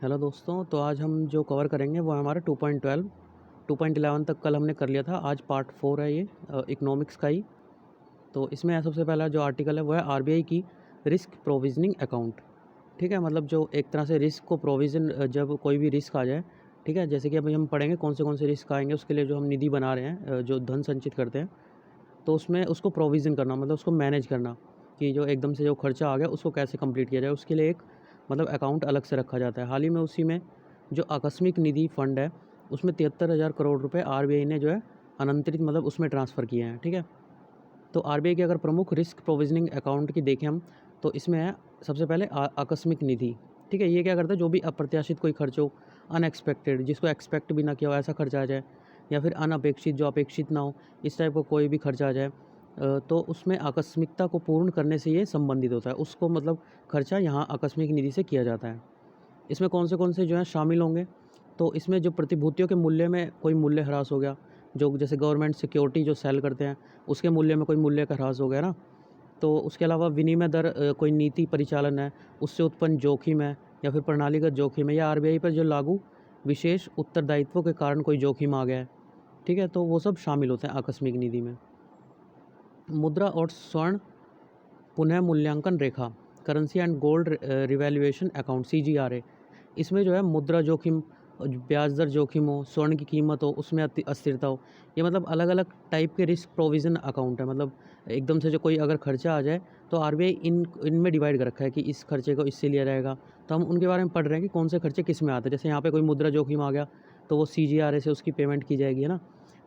Hello दोस्तों, तो आज हम जो कवर करेंगे वो है हमारा 2.12 2.11 तक कल हमने कर लिया था। आज पार्ट 4 है ये इकोनॉमिक्स का ही। तो इसमें सबसे पहला जो आर्टिकल है वो है आरबीआई की रिस्क प्रोविजनिंग अकाउंट। ठीक है, मतलब जो एक तरह से रिस्क को प्रोविज़न, जब कोई भी रिस्क आ जाए, ठीक है, जैसे कि अभी हम पढ़ेंगे कौन से रिस्क आएंगे, उसके लिए जो हम निधि बना रहे हैं, जो धन संचित करते हैं, तो उसमें उसको प्रोविज़न करना मतलब उसको मैनेज करना कि जो एकदम से जो खर्चा आ गया उसको कैसे कंप्लीट किया जाए, उसके लिए एक मतलब अकाउंट अलग से रखा जाता है। हाल ही में उसी में जो आकस्मिक निधि फंड है उसमें 73,000 करोड़ रुपए आरबीआई ने जो है अनंतरित मतलब उसमें ट्रांसफ़र किए हैं। ठीक है, तो आरबीआई के अगर प्रमुख रिस्क प्रोविजनिंग अकाउंट की देखें हम, तो इसमें है सबसे पहले आकस्मिक निधि। ठीक है, ये क्या करता है, जो भी अप्रत्याशित कोई खर्च हो, अनएक्सपेक्टेड, जिसको एक्सपेक्ट भी ना किया हो ऐसा खर्च आ जाए, या फिर अनअपेक्षित जो अपेक्षित ना हो, इस टाइप का कोई भी खर्च आ जाए, तो उसमें आकस्मिकता को पूर्ण करने से ये संबंधित होता है। उसको मतलब खर्चा यहाँ आकस्मिक निधि से किया जाता है। इसमें कौन से जो हैं शामिल होंगे, तो इसमें जो प्रतिभूतियों के मूल्य में कोई मूल्य ह्रास हो गया, जो जैसे गवर्नमेंट सिक्योरिटी जो सेल करते हैं उसके मूल्य में कोई मूल्य का ह्रास हो गया ना, तो उसके अलावा विनिमय दर, कोई नीति परिचालन है उससे उत्पन्न जोखिम है, या फिर प्रणालीगत जोखिम है, या आरबीआई पर जो लागू विशेष उत्तरदायित्वों के कारण कोई जोखिम आ गया है। ठीक है, तो वो सब शामिल होते हैं आकस्मिक निधि में। मुद्रा और स्वर्ण पुनः मूल्यांकन रेखा, currency and gold revaluation account, CGRA. इसमें जो है मुद्रा जोखिम, ब्याज दर जोखिम हो, स्वर्ण की कीमत हो, उसमें अस्थिरता हो, ये मतलब अलग अलग टाइप के रिस्क प्रोविज़न अकाउंट है। मतलब एकदम से जो कोई अगर खर्चा आ जाए तो आरबीआई इनमें डिवाइड कर रखा है कि इस खर्चे को इससे लिया जाएगा। तो हम उनके बारे में पढ़ रहे हैं कि कौन से खर्चे किस में आते हैं। जैसे यहाँ पे कोई मुद्रा जोखिम आ गया तो वो सीजीआरए से उसकी पेमेंट की जाएगी, है ना।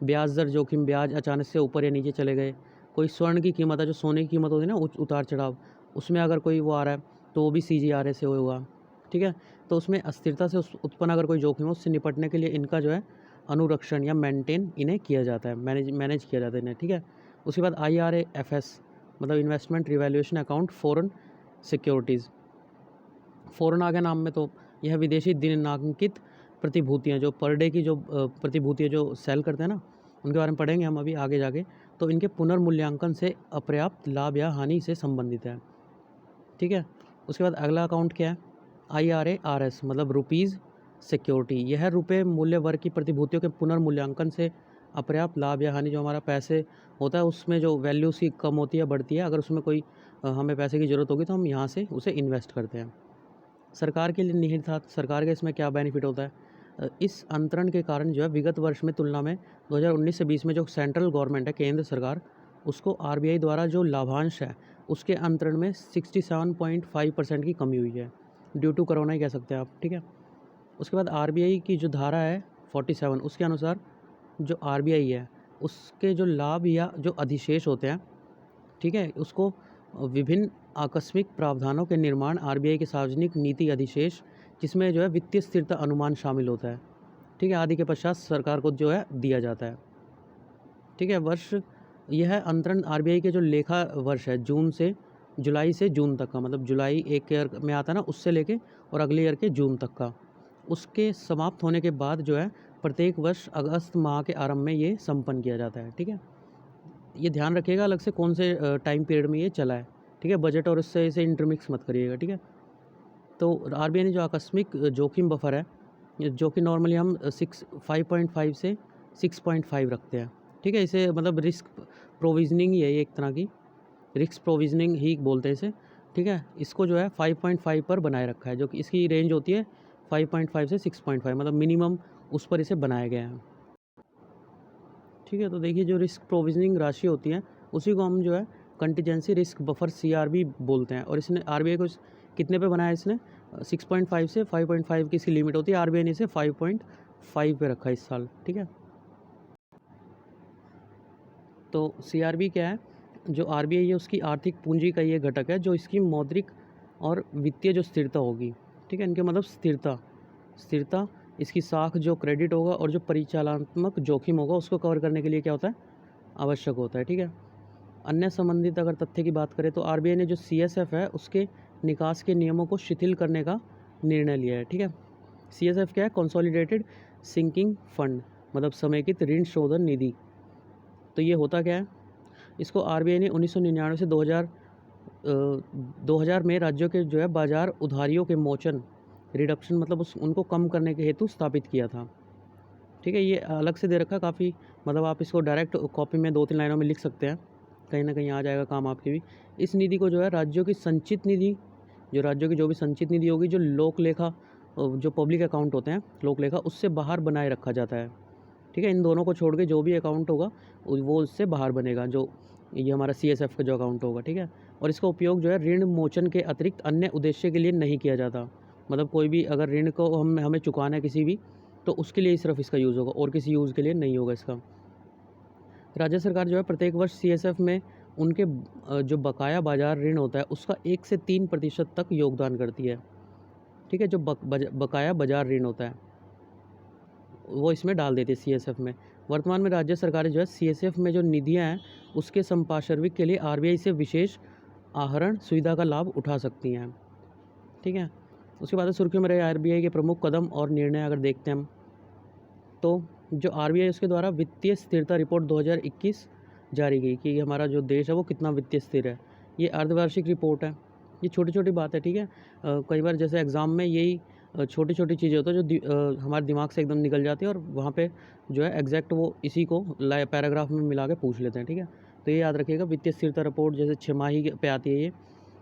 ब्याज दर जोखिम, ब्याज अचानक से ऊपर या नीचे चले गए। कोई स्वर्ण की कीमत है, जो सोने की कीमत होती है ना, उतार चढ़ाव, उसमें अगर कोई वो आ रहा है तो वो भी सीजीआरए से होगा। ठीक है, तो उसमें अस्थिरता से उत्पन्न अगर कोई जोखिम हो, उससे निपटने के लिए इनका जो है अनुरक्षण या मेंटेन इन्हें किया जाता है, मैनेज किया जाता है इन्हें। ठीक है, उसके बाद आईआरएएफएस मतलब investment revaluation account foreign securities. Foreign आ गया नाम में, तो यह विदेशी दिनांकित प्रतिभूतियाँ, जो पर डे की जो प्रतिभूतियाँ जो सेल करते हैं ना, उनके बारे में पढ़ेंगे हम अभी आगे जाके। तो इनके पुनर्मूल्यांकन से अपर्याप्त लाभ या हानि से संबंधित है। ठीक है, उसके बाद अगला अकाउंट क्या है, आईआरएआरएस मतलब रुपीज़ सिक्योरिटी। यह रुपये मूल्य वर्ग की प्रतिभूतियों के पुनर्मूल्यांकन से अपर्याप्त लाभ या हानि, जो हमारा पैसे होता है उसमें जो वैल्यू उसकी कम होती है बढ़ती है, अगर उसमें कोई हमें पैसे की ज़रूरत होगी तो हम यहाँ से उसे इन्वेस्ट करते हैं। सरकार के लिए निहित था, सरकार के इसमें क्या बेनिफिट होता है, इस अंतरण के कारण जो है विगत वर्ष में तुलना में 2019 से 20 में जो सेंट्रल गवर्नमेंट है, केंद्र सरकार, उसको आरबीआई द्वारा जो लाभांश है उसके अंतरण में 67.5% की कमी हुई है, ड्यू टू कोरोना ही कह सकते हैं आप। ठीक है, उसके बाद आरबीआई की जो धारा है 47, उसके अनुसार जो आरबीआई है उसके जो लाभ या जो अधिशेष होते हैं, ठीक है, उसको विभिन्न आकस्मिक प्रावधानों के निर्माण, आरबीआई के सार्वजनिक नीति अधिशेष, जिसमें जो है वित्तीय स्थिरता अनुमान शामिल होता है, ठीक है, आदि के पश्चात सरकार को जो है दिया जाता है। ठीक है, वर्ष यह अंतरण आरबीआई के जो लेखा वर्ष है जुलाई से जून तक का, मतलब जुलाई एक ईयर में आता है ना, उससे लेके और अगले ईयर के जून तक का, उसके समाप्त होने के बाद जो है प्रत्येक वर्ष अगस्त माह के आरंभ में ये संपन्न किया जाता है। ठीक है, ये ध्यान रखिएगा अलग से कौन से टाइम पीरियड में ये चला है। ठीक है, बजट और इससे इसे इंटरमिक्स मत करिएगा। ठीक है, तो आरबीआई ने जो आकस्मिक जोखिम बफर है, जो कि नॉर्मली हम 5.5 से 6.5 रखते हैं। ठीक है, इसे मतलब रिस्क प्रोविजनिंग ही है ये, एक तरह की रिस्क प्रोविजनिंग ही बोलते हैं इसे। ठीक है, इसको जो है 5.5 पर बनाए रखा है, जो कि इसकी रेंज होती है 5.5 से 6.5, मतलब मिनिमम उस पर इसे बनाया गया है। ठीक है, तो देखिए जो रिस्क प्रोविजनिंग राशि होती है उसी को हम जो है कंटीजेंसी रिस्क बफर सीआरबी बोलते हैं। और इसने आरबीआई को कितने पे बनाया इसने, 6.5 से 5.5 की इसकी लिमिट होती है, आरबीआई ने इसे 5.5 पे रखा इस साल। ठीक है, तो सीआरबी क्या है, जो आरबीआई है उसकी आर्थिक पूंजी का ये घटक है जो इसकी मौद्रिक और वित्तीय जो स्थिरता होगी। ठीक है, इनके मतलब स्थिरता स्थिरता इसकी साख जो क्रेडिट होगा और जो परिचालनात्मक जोखिम होगा उसको कवर करने के लिए क्या होता है, आवश्यक होता है। ठीक है, अन्य संबंधित अगर तथ्य की बात करें तो आरबीआई ने जो सीएसएफ है उसके निकास के नियमों को शिथिल करने का निर्णय लिया है। ठीक है, सीएसएफ क्या है, कंसोलिडेटेड सिंकिंग फंड मतलब समेकित ऋण शोधन निधि। तो ये होता क्या है, इसको आरबीआई ने 1999 से 2000 में राज्यों के जो है बाजार उधारियों के मोचन रिडक्शन मतलब उनको कम करने के हेतु स्थापित किया था। ठीक है, ये अलग से दे रखा है काफ़ी, मतलब आप इसको डायरेक्ट कॉपी में 2-3 लाइनों में लिख सकते हैं, कहीं ना कहीं आ जाएगा काम आपके भी। इस निधि को जो है राज्यों की संचित निधि, जो राज्यों की जो भी संचित निधि होगी, जो लोक लेखा जो पब्लिक अकाउंट होते हैं लोक लेखा, उससे बाहर बनाए रखा जाता है। ठीक है, इन दोनों को छोड़ के जो भी अकाउंट होगा वो उससे बाहर बनेगा, जो ये हमारा CSF का जो अकाउंट होगा। ठीक है, और इसका उपयोग जो है ऋण मोचन के अतिरिक्त अन्य उद्देश्य के लिए नहीं किया जाता। मतलब कोई भी अगर ऋण को हमें चुकाना है किसी भी, तो उसके लिए सिर्फ इसका यूज़ होगा, और किसी यूज़ के लिए नहीं होगा इसका। राज्य सरकार जो है प्रत्येक वर्ष CSF में उनके जो बकाया बाजार ऋण होता है उसका 1 से 3% तक योगदान करती है। ठीक है, जो बकाया बाजार ऋण होता है वो इसमें डाल देती है CSF में। वर्तमान में राज्य सरकारें जो है CSF में जो निधियां हैं उसके संपार्श्विक के लिए RBI से विशेष आहरण सुविधा का लाभ उठा सकती हैं। ठीक है, उसके बाद सुर्खियों में रहे RBI के प्रमुख कदम और निर्णय अगर देखते हैं हम, तो जो RBI उसके द्वारा वित्तीय स्थिरता रिपोर्ट 2021 जारी की कि हमारा जो देश है वो कितना वित्तीय स्थिर है। ये अर्धवार्षिक रिपोर्ट है, ये छोटी छोटी बात है। ठीक है, कई बार जैसे एग्ज़ाम में यही छोटी छोटी चीज़ें होती है जो हमारे दिमाग से एकदम निकल जाती है, और वहाँ पे जो है एग्जैक्ट वो इसी को पैराग्राफ में मिला के पूछ लेते हैं। ठीक है, तो ये याद रखिएगा, वित्तीय स्थिरता रिपोर्ट जैसे 6 पे आती है ये,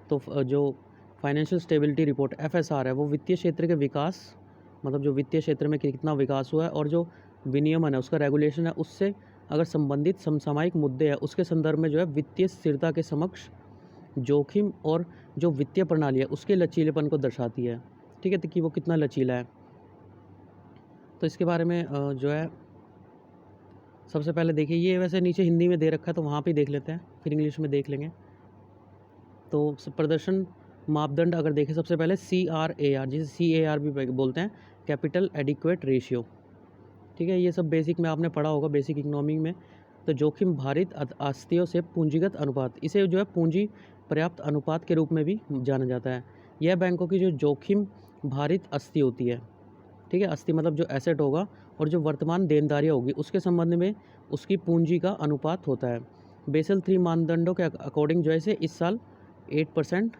तो जो फाइनेंशियल स्टेबिलिटी रिपोर्ट FSR है वो वित्तीय क्षेत्र के विकास, मतलब जो वित्तीय क्षेत्र में कितना विकास हुआ है और जो विनियमन है उसका रेगुलेशन है उससे अगर संबंधित समसामयिक मुद्दे हैं उसके संदर्भ में जो है वित्तीय स्थिरता के समक्ष जोखिम और जो वित्तीय प्रणाली है उसके लचीलेपन को दर्शाती है। ठीक है, तो कि वो कितना लचीला है। तो इसके बारे में जो है सबसे पहले देखिए, ये वैसे नीचे हिंदी में दे रखा है तो वहाँ पे देख लेते हैं, फिर इंग्लिश में देख लेंगे। तो प्रदर्शन मापदंड अगर देखें, सबसे पहले CRAR, जिसे CAR भी बोलते हैं, कैपिटल एडिक्वेट रेशियो। ठीक है, ये सब बेसिक में आपने पढ़ा होगा, बेसिक इकोनॉमी में। तो जोखिम भारित आस्तियों से पूंजीगत अनुपात, इसे जो है पूंजी पर्याप्त अनुपात के रूप में भी जाना जाता है। यह बैंकों की जो जोखिम भारित अस्थि होती है। ठीक है, अस्थि मतलब जो एसेट होगा और जो वर्तमान देनदारियाँ होगी उसके संबंध में उसकी पूंजी का अनुपात होता है। बेसल 3 मानदंडों के अकॉर्डिंग जो है इसे इस साल 8%,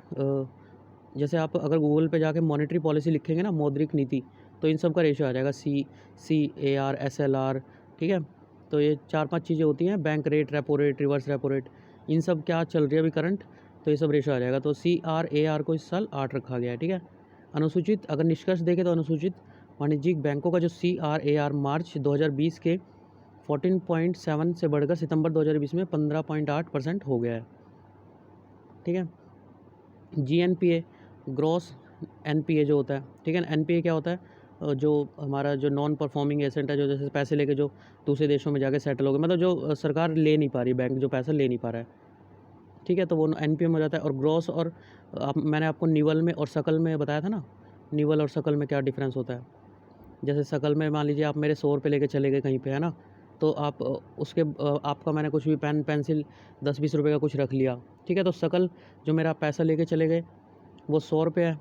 जैसे आप अगर गूगल पे जाके मॉनेटरी पॉलिसी लिखेंगे ना, मौद्रिक नीति, तो इन सब का रेशियो आ जाएगा CAR SLR। ठीक है, तो ये 4-5 चीज़ें होती हैं, bank rate, repo rate, reverse repo rate, इन सब क्या चल रही है अभी करंट, तो ये सब रेशियो आ जाएगा। तो CRAR को इस साल 8 रखा गया है। ठीक है, अनुसूचित अगर निष्कर्ष देखें तो अनुसूचित वाणिज्यिक बैंकों का जो CRAR मार्च 2020 के 14.7 से बढ़कर सितंबर 2020 में 15.8% हो गया है। ठीक है, GNPA ग्रॉस NPA जो होता है। ठीक है, NPA क्या होता है, जो हमारा जो नॉन परफॉर्मिंग एसेट है, जो जैसे पैसे लेके जो दूसरे देशों में जाके सेटल हो गए, मतलब जो सरकार ले नहीं पा रही, बैंक जो पैसा ले नहीं पा रहा है। ठीक है, तो वो NPA में हो जाता है। और ग्रॉस और मैंने आपको निवल में और सकल में बताया था ना, निवल और सकल में क्या डिफरेंस होता है। जैसे सकल में मान लीजिए आप मेरे 100 रुपये लेके चले गए कहीं पे, है ना, तो आप उसके आपका मैंने कुछ भी पेन पेंसिल 10-20 रुपये का कुछ रख लिया। ठीक है, तो सकल जो मेरा पैसा लेके चले गए वो 100 रुपये है।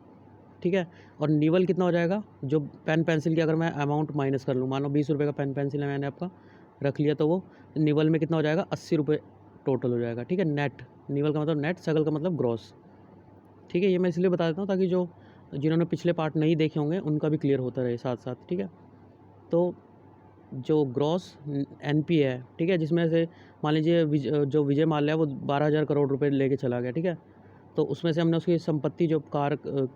ठीक है, और निवल कितना हो जाएगा, जो पेन पेंसिल की अगर मैं अमाउंट माइनस कर लूँ, मान लो 20 रुपये का पेन पेंसिल है मैंने आपका रख लिया, तो वो निवल में कितना हो जाएगा, 80 रुपये टोटल हो जाएगा। ठीक है, नेट, निवल का मतलब नेट, सकल का मतलब ग्रॉस। ठीक है, ये मैं इसलिए बता देता हूँ ताकि जो जिन्होंने पिछले पार्ट नहीं देखे होंगे उनका भी क्लियर होता रहे साथ साथ। ठीक है, तो जो ग्रॉस NPA है, ठीक है, जिसमें से मान लीजिए जो विजय माल्या है वो 12,000 करोड़ रुपए लेके चला गया। ठीक है, तो उसमें से हमने उसकी संपत्ति जो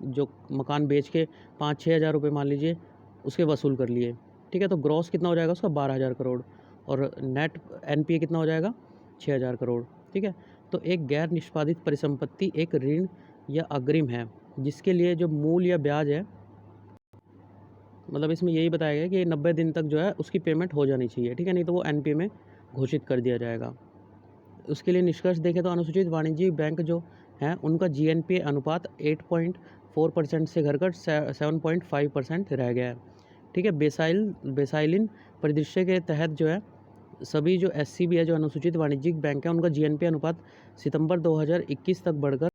जो मकान बेच के 5-6 हज़ार रुपये मान लीजिए उसके वसूल कर लिए। ठीक है, तो ग्रॉस कितना हो जाएगा उसका 12,000 करोड़, और नेट NPA कितना हो जाएगा 6,000 करोड़। ठीक है, तो एक गैर निष्पादित परिसंपत्ति एक ऋण या अग्रिम है जिसके लिए जो मूल या ब्याज है, मतलब इसमें यही बताया गया कि 90 दिन तक जो है उसकी पेमेंट हो जानी चाहिए। ठीक है, नहीं तो वो NPA में घोषित कर दिया जाएगा। उसके लिए निष्कर्ष देखें तो अनुसूचित वाणिज्यिक बैंक जो हैं उनका GNPA अनुपात 8.4% से घटकर 7.5% रह गया है। ठीक है, बेसाइलिन परिदृश्य के तहत जो है सभी जो SCB है, जो अनुसूचित वाणिज्यिक बैंक है, उनका GNPA अनुपात सितंबर 2021 तक बढ़कर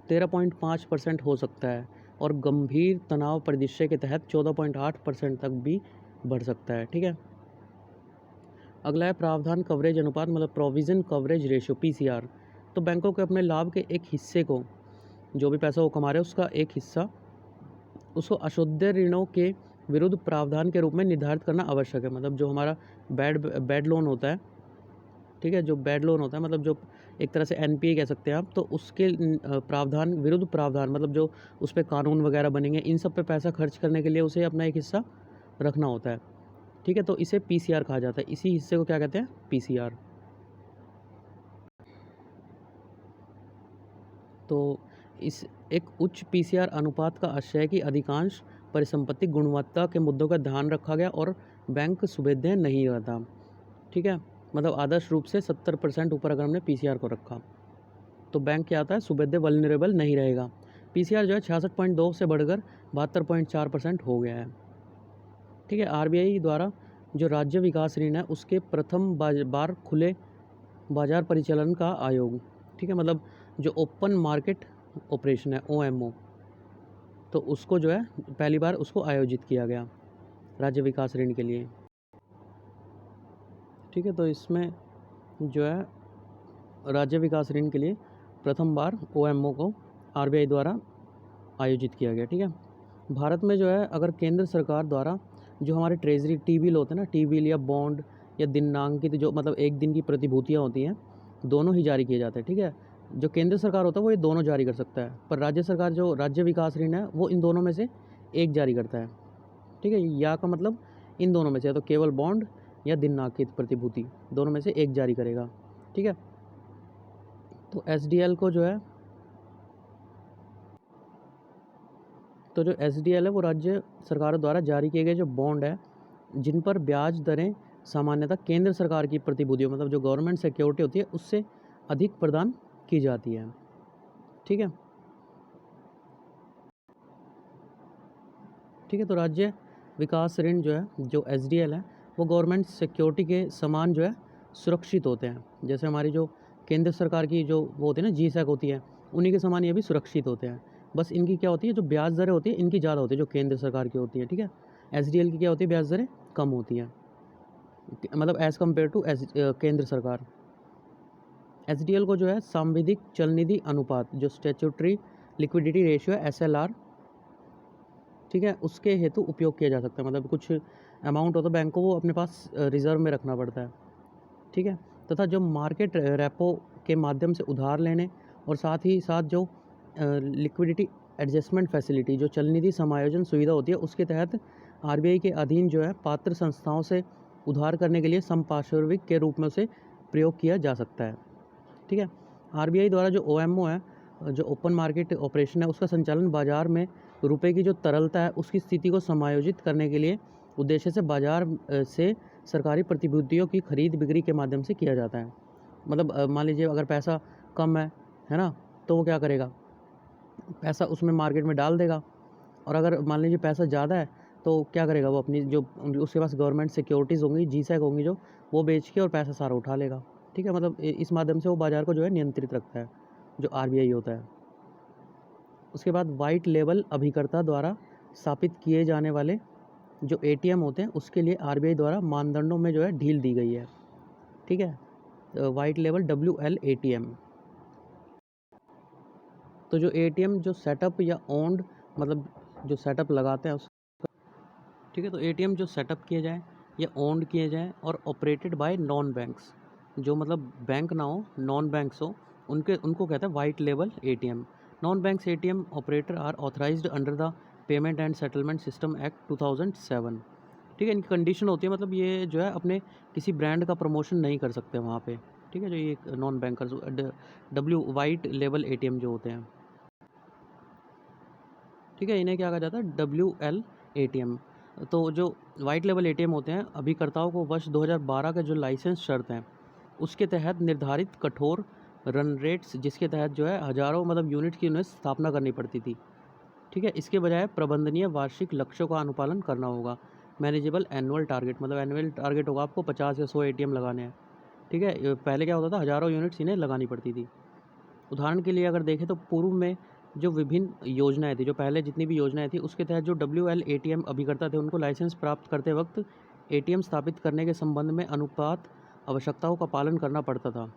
13.5% हो सकता है, और गंभीर तनाव परिदृश्य के तहत 14.8% तक भी बढ़ सकता है। ठीक है, अगला है प्रावधान कवरेज अनुपात, मतलब प्रोविज़न कवरेज रेशियो PCR। तो बैंकों के अपने लाभ के एक हिस्से को, जो भी पैसा वो कमा रहे हैं उसका एक हिस्सा उसको अशुद्ध ऋणों के विरुद्ध प्रावधान के रूप में निर्धारित करना आवश्यक है। मतलब जो हमारा बैड लोन होता है, ठीक है, जो बैड लोन होता है मतलब जो एक तरह से एनपीए कह सकते हैं आप, तो उसके प्रावधान विरुद्ध प्रावधान मतलब जो उस पर कानून वगैरह बनेंगे, इन सब पे पैसा खर्च करने के लिए उसे अपना एक हिस्सा रखना होता है। ठीक है, तो इसे पीसीआर कहा जाता है। इसी हिस्से को क्या कहते हैं? पीसीआर। तो इस एक उच्च पीसीआर अनुपात का आशय है कि अधिकांश परिसंपत्ति गुणवत्ता के मुद्दों का ध्यान रखा गया और बैंक सुभेद्य नहीं रहता। ठीक है, मतलब आदर्श रूप से 70% ऊपर अगर हमने पीसीआर को रखा तो बैंक क्या आता है? सुभेद्य वल्नरेबल नहीं रहेगा। पीसीआर जो है 66.2 से बढ़कर 72.4% हो गया है। ठीक है, आरबीआई द्वारा जो राज्य विकास ऋण है उसके प्रथम बार खुले बाजार परिचालन का आयोग, ठीक है, मतलब जो ओपन मार्केट ऑपरेशन है ओएमओ, तो उसको जो है पहली बार उसको आयोजित किया गया राज्य विकास ऋण के लिए। ठीक है, तो इसमें जो है राज्य विकास ऋण के लिए प्रथम बार ओएमओ को आरबीआई द्वारा आयोजित किया गया। ठीक है, भारत में जो है अगर केंद्र सरकार द्वारा जो हमारे ट्रेजरी टी बिल होते हैं ना, टी बिल या बॉन्ड या दिनांकित जो मतलब एक दिन की प्रतिभूतियाँ होती हैं, दोनों ही जारी किए जाते हैं। ठीक है, जो केंद्र सरकार होता है वो ये दोनों जारी कर सकता है, पर राज्य सरकार जो राज्य विकास ऋण है वो इन दोनों में से एक जारी करता है। ठीक है, या का मतलब इन दोनों में से तो केवल बॉन्ड या दिनांकित प्रतिभूति दोनों में से एक जारी करेगा। ठीक है, तो एसडीएल को जो है तो जो एसडीएल है वो राज्य सरकारों द्वारा जारी किए गए जो बॉन्ड है जिन पर ब्याज दरें सामान्यतः केंद्र सरकार की प्रतिभूतियों मतलब जो गवर्नमेंट सिक्योरिटी होती है उससे अधिक प्रदान की जाती है। ठीक है, ठीक है, तो राज्य विकास ऋण जो है जो एसडीएल है वो गवर्नमेंट सिक्योरिटी के समान जो है सुरक्षित होते हैं। जैसे हमारी जो केंद्र सरकार की जो वो होती है ना जीसैक होती है, उन्हीं के समान ये भी सुरक्षित होते हैं। बस इनकी क्या होती है, जो ब्याज दरें होती है इनकी ज़्यादा होती है जो केंद्र सरकार की होती है। ठीक है, एसडीएल की क्या होती है, ब्याज दरें कम होती हैं, मतलब एज़ कम्पेयर टू केंद्र सरकार। एसडीएल को जो है सांविधिक चलनिधि अनुपात जो स्टैट्यूटरी लिक्विडिटी रेशियो है एसएलआर, ठीक है, उसके हेतु उपयोग किया जा सकता है। मतलब कुछ अमाउंट होता है बैंक को वो अपने पास रिज़र्व में रखना पड़ता है। ठीक है, तथा जो मार्केट रेपो के माध्यम से उधार लेने और साथ ही साथ जो लिक्विडिटी एडजस्टमेंट फैसिलिटी जो चलनिधि समायोजन सुविधा होती है उसके तहत आरबीआई के अधीन जो है पात्र संस्थाओं से उधार करने के लिए संपार्श्विक के रूप में उसे प्रयोग किया जा सकता है। ठीक है, आरबीआई द्वारा जो ओएमओ है जो ओपन मार्केट ऑपरेशन है उसका संचालन बाजार में रुपए की जो तरलता है उसकी स्थिति को समायोजित करने के लिए उद्देश्य से बाजार से सरकारी प्रतिभूतियों की खरीद बिक्री के माध्यम से किया जाता है। मतलब मान लीजिए अगर पैसा कम है ना, तो वो क्या करेगा, पैसा उसमें मार्केट में डाल देगा, और अगर मान लीजिए पैसा ज़्यादा है तो क्या करेगा, वो अपनी जो उसके पास गवर्नमेंट सिक्योरिटीज़ होंगी जीसैक होंगी जो वो बेच के और पैसा सारा उठा लेगा। ठीक है, मतलब इस माध्यम से वो बाज़ार को जो है नियंत्रित रखता है जो आरबीआई होता है। उसके बाद वाइट लेबल अभिकर्ता द्वारा स्थापित किए जाने वाले जो एटीएम होते हैं उसके लिए आरबीआई द्वारा मानदंडों में जो है ढील दी गई है। ठीक है, वाइट लेबल WL एटीएम, तो जो एटीएम जो सेटअप या ओन्ड मतलब जो सेटअप लगाते हैं उस, ठीक है, तो एटीएम जो सेटअप किए जाए या ओन्ड किए जाए और ऑपरेटेड बाय नॉन बैंक्स, जो मतलब बैंक ना हो नॉन बैंक्स हो उनको कहते हैं white label ATM. Non banks ATM operator are authorized under the payment and settlement system act 2007। ठीक है, इनकी कंडीशन होती है मतलब ये जो है अपने किसी ब्रांड का प्रमोशन नहीं कर सकते वहाँ पे। ठीक है, जो ये non bankers white label ATM जो होते हैं, ठीक है, इन्हें क्या कहा जाता है, WL एटीएम। तो जो वाइट लेबल एटीएम होते हैं अभिकर्ताओं को वर्ष 2012 का जो लाइसेंस शर्त है उसके तहत निर्धारित कठोर रन रेट्स जिसके तहत जो है हज़ारों मतलब यूनिट की उन्हें स्थापना करनी पड़ती थी। ठीक है, इसके बजाय प्रबंधनीय वार्षिक लक्ष्यों का अनुपालन करना होगा। मैनेजेबल एनुअल टारगेट मतलब एनुअल टारगेट होगा आपको 50 या 100 एटीएम लगाने हैं। ठीक है, पहले क्या होता था, हज़ारों यूनिट्स इन्हें लगानी पड़ती थी। उदाहरण के लिए अगर देखें तो पूर्व में जो विभिन्न योजनाएं थी, जो पहले जितनी भी योजनाएं थी उसके तहत जो WL एटीएम अभिकर्ता थे उनको लाइसेंस प्राप्त करते वक्त एटीएम स्थापित करने के संबंध में अनुपात आवश्यकताओं का पालन करना पड़ता था।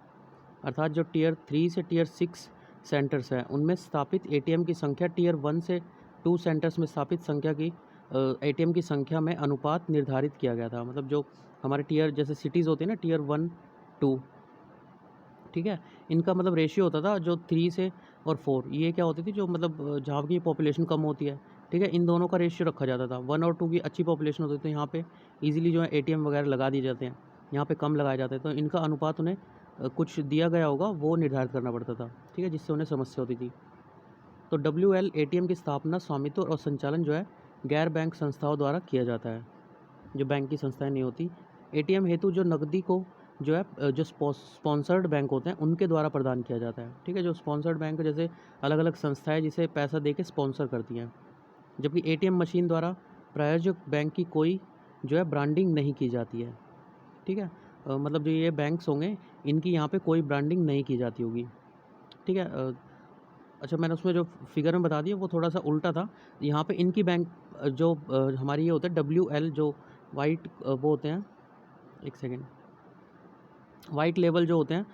अर्थात जो Tier 3 से Tier 6 सेंटर्स हैं उनमें स्थापित एटीएम की संख्या Tier 1 से 2 सेंटर्स में स्थापित संख्या की एटीएम की संख्या में अनुपात निर्धारित किया गया था। मतलब जो हमारे टियर जैसे सिटीज़ होती है ना, टियर 1, 2, ठीक है, इनका मतलब रेशियो होता था जो 3 से और 4, ये क्या होती थी जो मतलब जहाँ की पॉपुलेशन कम होती है, ठीक है, इन दोनों का रेशियो रखा जाता था। 1 और 2 की अच्छी पॉपुलेशन होती है तो यहाँ पे ईजिली जो है एटीएम वगैरह लगा दिए जाते हैं, यहाँ पे कम लगाए जाते हैं, तो इनका अनुपात उन्हें कुछ दिया गया होगा वो निर्धारित करना पड़ता था, ठीक है, जिससे उन्हें समस्या होती थी। तो WL एटीएम की स्थापना, स्वामित्व और संचालन जो है गैर बैंक संस्थाओं द्वारा किया जाता है, जो बैंक की संस्थाएं नहीं होती। एटीएम हेतु जो नकदी को जो है जो स्पॉन्सर्ड बैंक होते हैं उनके द्वारा प्रदान किया जाता है, ठीक है, जो स्पॉन्सर्ड बैंक जैसे अलग अलग संस्थाएं जिसे पैसा दे के स्पॉन्सर करती हैं। जबकि एटीएम मशीन द्वारा प्रायोजक बैंक की कोई जो है ब्रांडिंग नहीं की जाती है, ठीक है, मतलब जो ये बैंक्स होंगे इनकी यहाँ पे कोई ब्रांडिंग नहीं की जाती होगी, ठीक है। अच्छा, मैंने उसमें जो फिगर में बता दिया वो थोड़ा सा उल्टा था। यहाँ पे इनकी बैंक जो हमारी ये होता है WL जो वाइट वो होते हैं, एक सेकेंड, वाइट लेबल जो होते हैं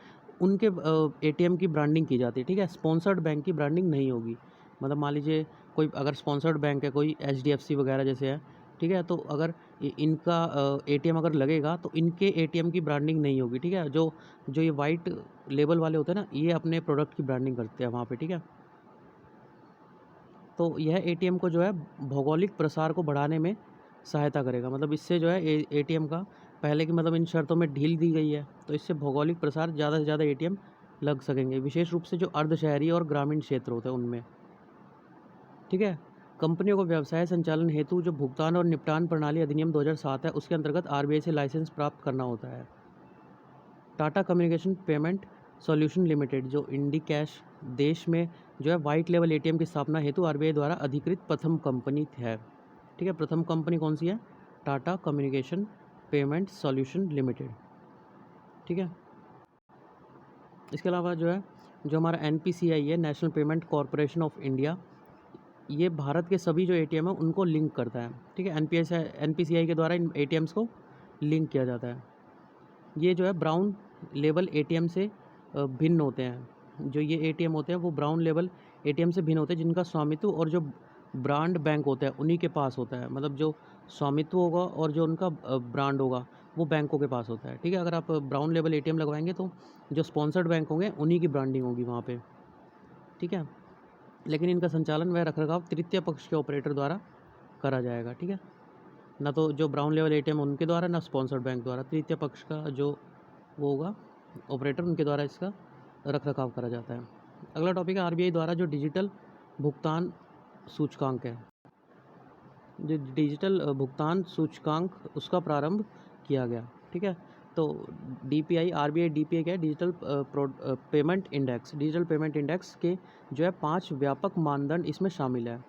उनके एटीएम की ब्रांडिंग की जाती है, ठीक है, स्पॉन्सर्ड बैंक की ब्रांडिंग नहीं होगी। मतलब मान लीजिए कोई अगर स्पॉन्सर्ड बैंक है, कोई HDFC वगैरह जैसे है, ठीक है, तो अगर इनका एटीएम अगर लगेगा तो इनके एटीएम की ब्रांडिंग नहीं होगी, ठीक है। जो जो ये वाइट लेबल वाले होते हैं ना, ये अपने प्रोडक्ट की ब्रांडिंग करते हैं वहाँ पे, ठीक है। तो यह एटीएम को जो है भौगोलिक प्रसार को बढ़ाने में सहायता करेगा। मतलब इससे जो है एटीएम का पहले की मतलब इन शर्तों में ढील दी गई है, तो इससे भौगोलिक प्रसार ज़्यादा से ज़्यादा एटीएम लग सकेंगे, विशेष रूप से जो अर्ध शहरी और ग्रामीण क्षेत्र होते हैं उनमें, ठीक है। कंपनियों को व्यवसाय संचालन हेतु जो भुगतान और निपटान प्रणाली अधिनियम 2007 है उसके अंतर्गत RBI से लाइसेंस प्राप्त करना होता है। Tata communication payment solution limited जो इंडी कैश देश में जो है वाइट लेवल एटीएम की स्थापना हेतु RBI द्वारा अधिकृत प्रथम कंपनी है, ठीक है। प्रथम कंपनी कौन सी है? Tata communication payment solution limited, ठीक है। इसके अलावा जो है जो हमारा NPCI है, national payment corporation of India, ये भारत के सभी जो एटीएम है उनको लिंक करता है, ठीक है। NPCI के द्वारा इन एटीएम्स को लिंक किया जाता है। ये जो है ब्राउन लेवल एटीएम से भिन्न होते हैं। जो ये एटीएम होते हैं वो ब्राउन लेवल एटीएम से भिन्न होते हैं जिनका स्वामित्व और जो ब्रांड बैंक होता है उन्हीं के पास होता है। मतलब जो स्वामित्व होगा और जो उनका ब्रांड होगा वो बैंकों के पास होता है, ठीक है। अगर आप ब्राउन लेवल एटीएम लगवाएंगे तो जो स्पॉन्सर्ड बैंक होंगे उन्हीं की ब्रांडिंग होगी वहाँ पे, ठीक है। लेकिन इनका संचालन व रखरखाव तृतीय पक्ष के ऑपरेटर द्वारा करा जाएगा, ठीक है। ना तो जो ब्राउन लेवल एटीएम उनके द्वारा, ना स्पॉन्सर्ड बैंक द्वारा, तृतीय पक्ष का जो वो होगा ऑपरेटर उनके द्वारा इसका रखरखाव करा जाता है। अगला टॉपिक है RBI द्वारा जो डिजिटल भुगतान सूचकांक है। जो डिजिटल भुगतान सूचकांक उसका प्रारंभ किया गया, ठीक है। तो DPI RBI DPI क्या है? Digital payment index, digital payment index के जो है 5 व्यापक मानदंड इसमें शामिल है,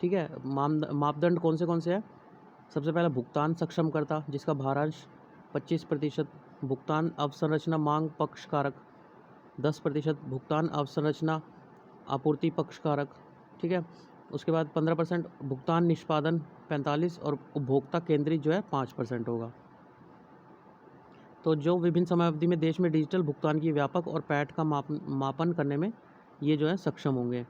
ठीक है। मापदंड कौन से हैं? सबसे पहला भुगतान सक्षमकर्ता जिसका भारांश 25%, भुगतान अवसंरचना मांग पक्ष कारक 10%, भुगतान अवसंरचना आपूर्ति पक्ष कारक, ठीक है। उसके बाद 15% भुगतान निष्पादन 45 और उपभोक्ता केंद्रित जो है 5% होगा। तो जो विभिन्न समयावधि में देश में डिजिटल भुगतान की व्यापक और पैठ का मापन करने में ये जो है सक्षम होंगे।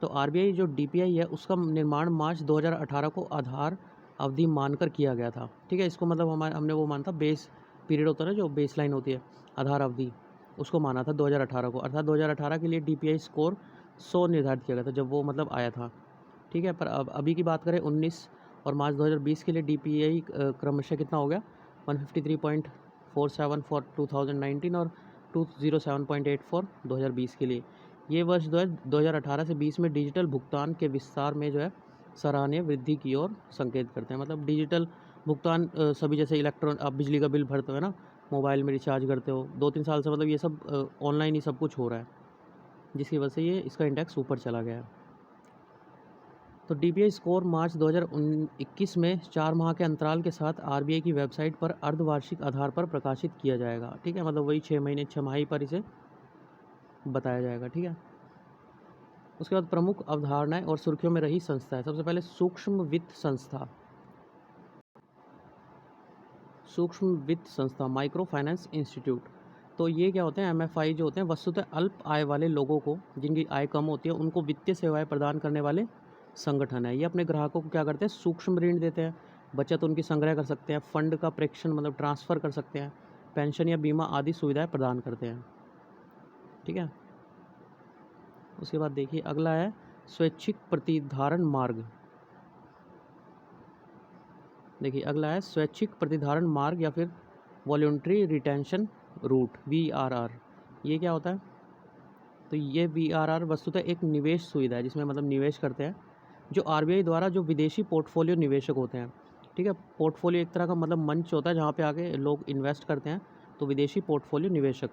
तो RBI जो DPI है उसका निर्माण मार्च 2018 को आधार अवधि मानकर किया गया था, ठीक है। इसको मतलब हमने वो माना था, बेस पीरियड होता है ना, जो बेस लाइन होती है आधार अवधि, उसको माना था 2018 को। अर्थात 2018 के लिए DPI स्कोर 100 निर्धारित किया गया था जब वो मतलब आया था, ठीक है। पर अब अभी की बात करें 19 और मार्च 2020 के लिए DPI क्रमशः कितना हो गया? 153.47 फॉर 2019 और 207.8 फॉर 2020 के लिए। ये वर्ष 2018 से 20 में डिजिटल भुगतान के विस्तार में जो है सराहनीय वृद्धि की ओर संकेत करते हैं। मतलब डिजिटल भुगतान सभी जैसे आप बिजली का बिल भरते हो ना, मोबाइल में रिचार्ज करते हो, 2-3 साल से मतलब ये सब ऑनलाइन ही सब कुछ हो रहा है, जिसकी वजह से ये इसका इंडेक्स ऊपर चला गया है। तो DPI स्कोर मार्च 2021 में 4 माह के अंतराल के साथ RBI की वेबसाइट पर अर्धवार्षिक आधार पर प्रकाशित किया जाएगा, ठीक है। मतलब वही 6 महीने 6 माही पर इसे बताया जाएगा, ठीक है। उसके बाद प्रमुख अवधारणाएं और सुर्खियों में रही संस्था है। सबसे पहले सूक्ष्म वित्त संस्था, सूक्ष्म वित्त संस्था माइक्रो फाइनेंस इंस्टीट्यूट। तो ये क्या होते हैं? MFI जो होते हैं वस्तुतः अल्प आय वाले लोगों को, जिनकी आय कम होती है, उनको वित्तीय सेवाएं प्रदान करने वाले संगठन है। ये अपने ग्राहकों को क्या करते हैं, सूक्ष्म ऋण देते हैं, बचत उनकी संग्रह कर सकते हैं, फंड का प्रेषण मतलब ट्रांसफ़र कर सकते हैं, पेंशन या बीमा आदि सुविधाएं प्रदान करते हैं। ठीक है। उसके बाद देखिए अगला है स्वैच्छिक प्रतिधारण मार्ग। देखिए अगला है स्वैच्छिक प्रतिधारण मार्ग या फिर वॉलंटरी रिटेंशन रूट, VRR। ये क्या होता है? तो ये VRR वस्तुतः एक निवेश सुविधा है जिसमें मतलब निवेश करते हैं जो RBI द्वारा जो विदेशी पोर्टफोलियो निवेशक होते हैं। ठीक है, पोर्टफोलियो एक तरह का मतलब मंच होता है जहाँ पे आके लोग इन्वेस्ट करते हैं, तो विदेशी पोर्टफोलियो निवेशक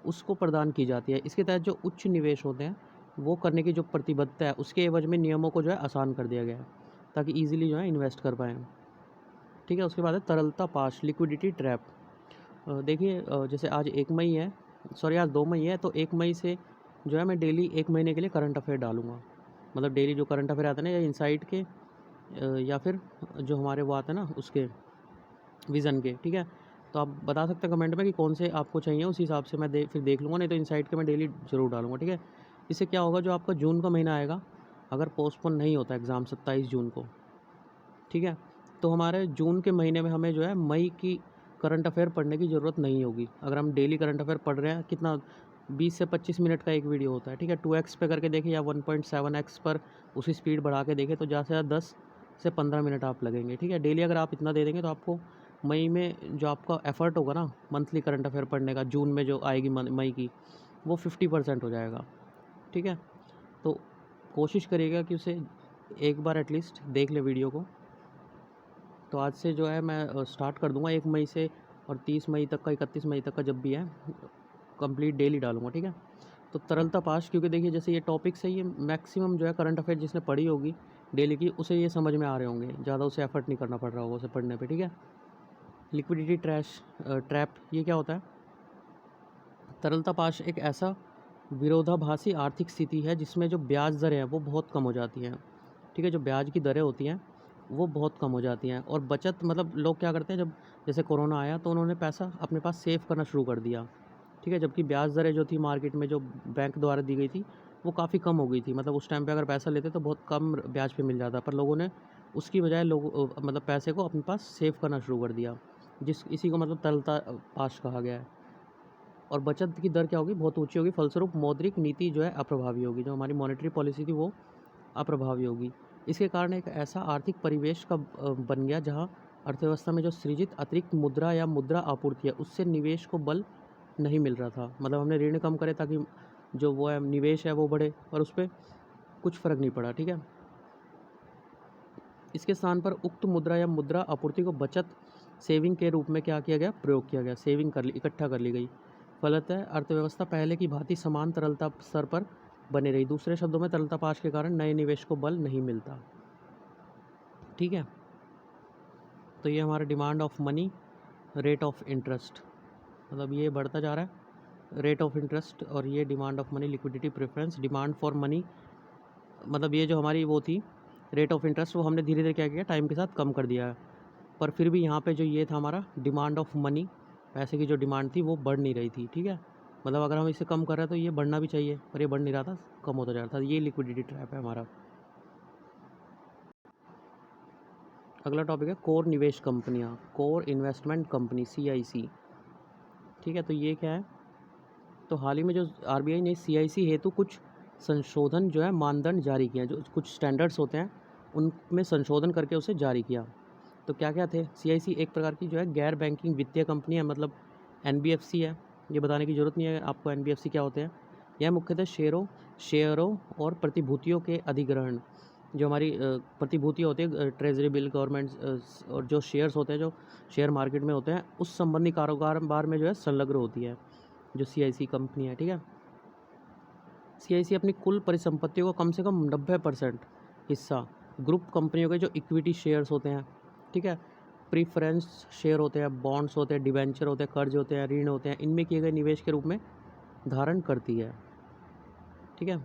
उसको प्रदान की जाती है। इसके तहत जो उच्च निवेश होते हैं वो करने की जो प्रतिबद्धता है उसके एवज में नियमों को जो है आसान कर दिया गया है ताकि ईजिली जो है इन्वेस्ट कर पाएँ। ठीक है, उसके बाद है तरलता पाश, लिक्विडिटी ट्रैप। देखिए जैसे आज 1 मई है, सॉरी आज 2 मई है, तो 1 मई से जो है मैं डेली 1 महीने के लिए करंट अफेयर डालूँगा। मतलब डेली जो करंट अफेयर आते हैं ना या इनसाइट के या फिर जो हमारे वो आते हैं ना उसके विज़न के। ठीक है, तो आप बता सकते हैं कमेंट में कि कौन से आपको चाहिए, उस हिसाब से मैं फिर देख लूँगा, नहीं तो इनसाइट के मैं डेली ज़रूर डालूँगा। ठीक है, इससे क्या होगा, जो आपका जून का महीना आएगा अगर पोस्टपोन नहीं होता एग्ज़ाम 27 जून को, ठीक है, तो हमारे जून के महीने में हमें जो है मई की करंट अफेयर पढ़ने की ज़रूरत नहीं होगी। अगर हम डेली करंट अफेयर पढ़ रहे हैं, कितना 20 से 25 मिनट का एक वीडियो होता है। ठीक है, 2x पे करके देखें या 1.7x पर उसी स्पीड बढ़ा के देखें, तो ज़्यादा से ज़्यादा 10 से 15 मिनट आप लगेंगे। ठीक है, डेली अगर आप इतना दे देंगे तो आपको मई में जो आपका एफ़र्ट होगा ना मंथली करंट अफेयर पढ़ने का, जून में जो आएगी मई की, वो 50% हो जाएगा। ठीक है, तो कोशिश करिएगा कि उसे एक बार एटलीस्ट देख ले वीडियो को। तो आज से जो है मैं स्टार्ट कर दूंगा 1 मई से, और 30 मई तक का, 31 मई तक का जब भी है कंप्लीट डेली डालूंगा। ठीक है, तो तरलता पाश, क्योंकि देखिए जैसे ये टॉपिक्स है, ये मैक्सिमम जो है करंट अफेयर जिसने पढ़ी होगी डेली की, उसे ये समझ में आ रहे होंगे, ज़्यादा उसे एफर्ट नहीं करना पड़ रहा होगा उसे पढ़ने पे। ठीक है, लिक्विडिटी ट्रैप, ये क्या होता है? तरलता पाश एक ऐसा विरोधाभासी आर्थिक स्थिति है जिसमें जो ब्याज दरें हैं वो बहुत कम हो जाती हैं। ठीक है, जो ब्याज की दरें होती हैं वो बहुत कम हो जाती हैं, और बचत मतलब लोग क्या करते हैं, जब जैसे कोरोना आया तो उन्होंने पैसा अपने पास सेव करना शुरू कर दिया। ठीक है, जबकि ब्याज दरें जो थी मार्केट में जो बैंक द्वारा दी गई थी वो काफ़ी कम हो गई थी। मतलब उस टाइम पे अगर पैसा लेते तो बहुत कम ब्याज पे मिल जाता, पर लोगों ने उसकी बजाय मतलब पैसे को अपने पास सेव करना शुरू कर दिया, इसी को मतलब तरलता पाश कहा गया है। और बचत की दर क्या होगी, बहुत ऊँची होगी, फलस्वरूप मौद्रिक नीति जो है अप्रभावी होगी, जो हमारी मॉनेटरी पॉलिसी थी वो अप्रभावी होगी। इसके कारण एक ऐसा आर्थिक परिवेश का बन गया जहाँ अर्थव्यवस्था में जो सृजित अतिरिक्त मुद्रा या मुद्रा आपूर्ति है उससे निवेश को बल नहीं मिल रहा था। मतलब हमने ऋण कम करे ताकि जो वो है निवेश है वो बढ़े, और उस पर कुछ फ़र्क नहीं पड़ा। ठीक है, इसके स्थान पर उक्त मुद्रा या मुद्रा आपूर्ति को बचत सेविंग के रूप में क्या किया गया, प्रयोग किया गया, सेविंग कर ली, इकट्ठा कर ली गई। फलतः अर्थव्यवस्था पहले की भांति समान तरलता स्तर पर बने रही। दूसरे शब्दों में तरलता पाश के कारण नए निवेश को बल नहीं मिलता। ठीक है, तो ये हमारा demand of money, rate of interest, मतलब ये बढ़ता जा रहा है रेट ऑफ इंटरेस्ट, और ये demand of money, liquidity preference, demand for money, मतलब ये जो हमारी वो थी रेट ऑफ इंटरेस्ट, वो हमने धीरे धीरे क्या किया, टाइम के साथ कम कर दिया है। पर फिर भी यहाँ पे जो ये था हमारा डिमांड ऑफ मनी, पैसे की जो डिमांड थी वो बढ़ नहीं रही थी। ठीक है, मतलब अगर हम इसे कम कर रहे हैं तो ये बढ़ना भी चाहिए, पर ये बढ़ नहीं रहा था, कम होता जा रहा था। ये लिक्विडिटी ट्रैप है हमारा। अगला टॉपिक है कोर निवेश कंपनियाँ, कोर इन्वेस्टमेंट कंपनी, CIC। ठीक है, तो ये क्या है? तो हाल ही में जो RBI ने CIC हेतु कुछ संशोधन जो है मानदंड जारी किए हैं, जो कुछ स्टैंडर्ड्स होते हैं उनमें संशोधन करके उसे जारी किया। तो क्या क्या थे? CIC एक प्रकार की जो है गैर बैंकिंग वित्तीय कंपनी है, मतलब NBFC है। ये बताने की ज़रूरत नहीं है आपको NBFC क्या होते हैं। यह मुख्यतः शेयरों और प्रतिभूतियों के अधिग्रहण, जो हमारी प्रतिभूतियाँ होती है, ट्रेजरी बिल, गवर्नमेंट, और जो शेयर्स होते हैं जो शेयर मार्केट में होते हैं, उस संबंधी कारोबार में जो है संलग्न होती है जो CIC कंपनी है। ठीक है, CIC अपनी कुल परिसंपत्तियों का कम से कम 90% हिस्सा ग्रुप कंपनियों के जो इक्विटी शेयर्स होते हैं, ठीक है, प्रीफरेंस शेयर होते हैं, बॉन्ड्स होते हैं, डिबेंचर होते हैं, कर्ज होते हैं, ऋण होते हैं, इनमें किए गए निवेश के रूप में धारण करती है। ठीक है,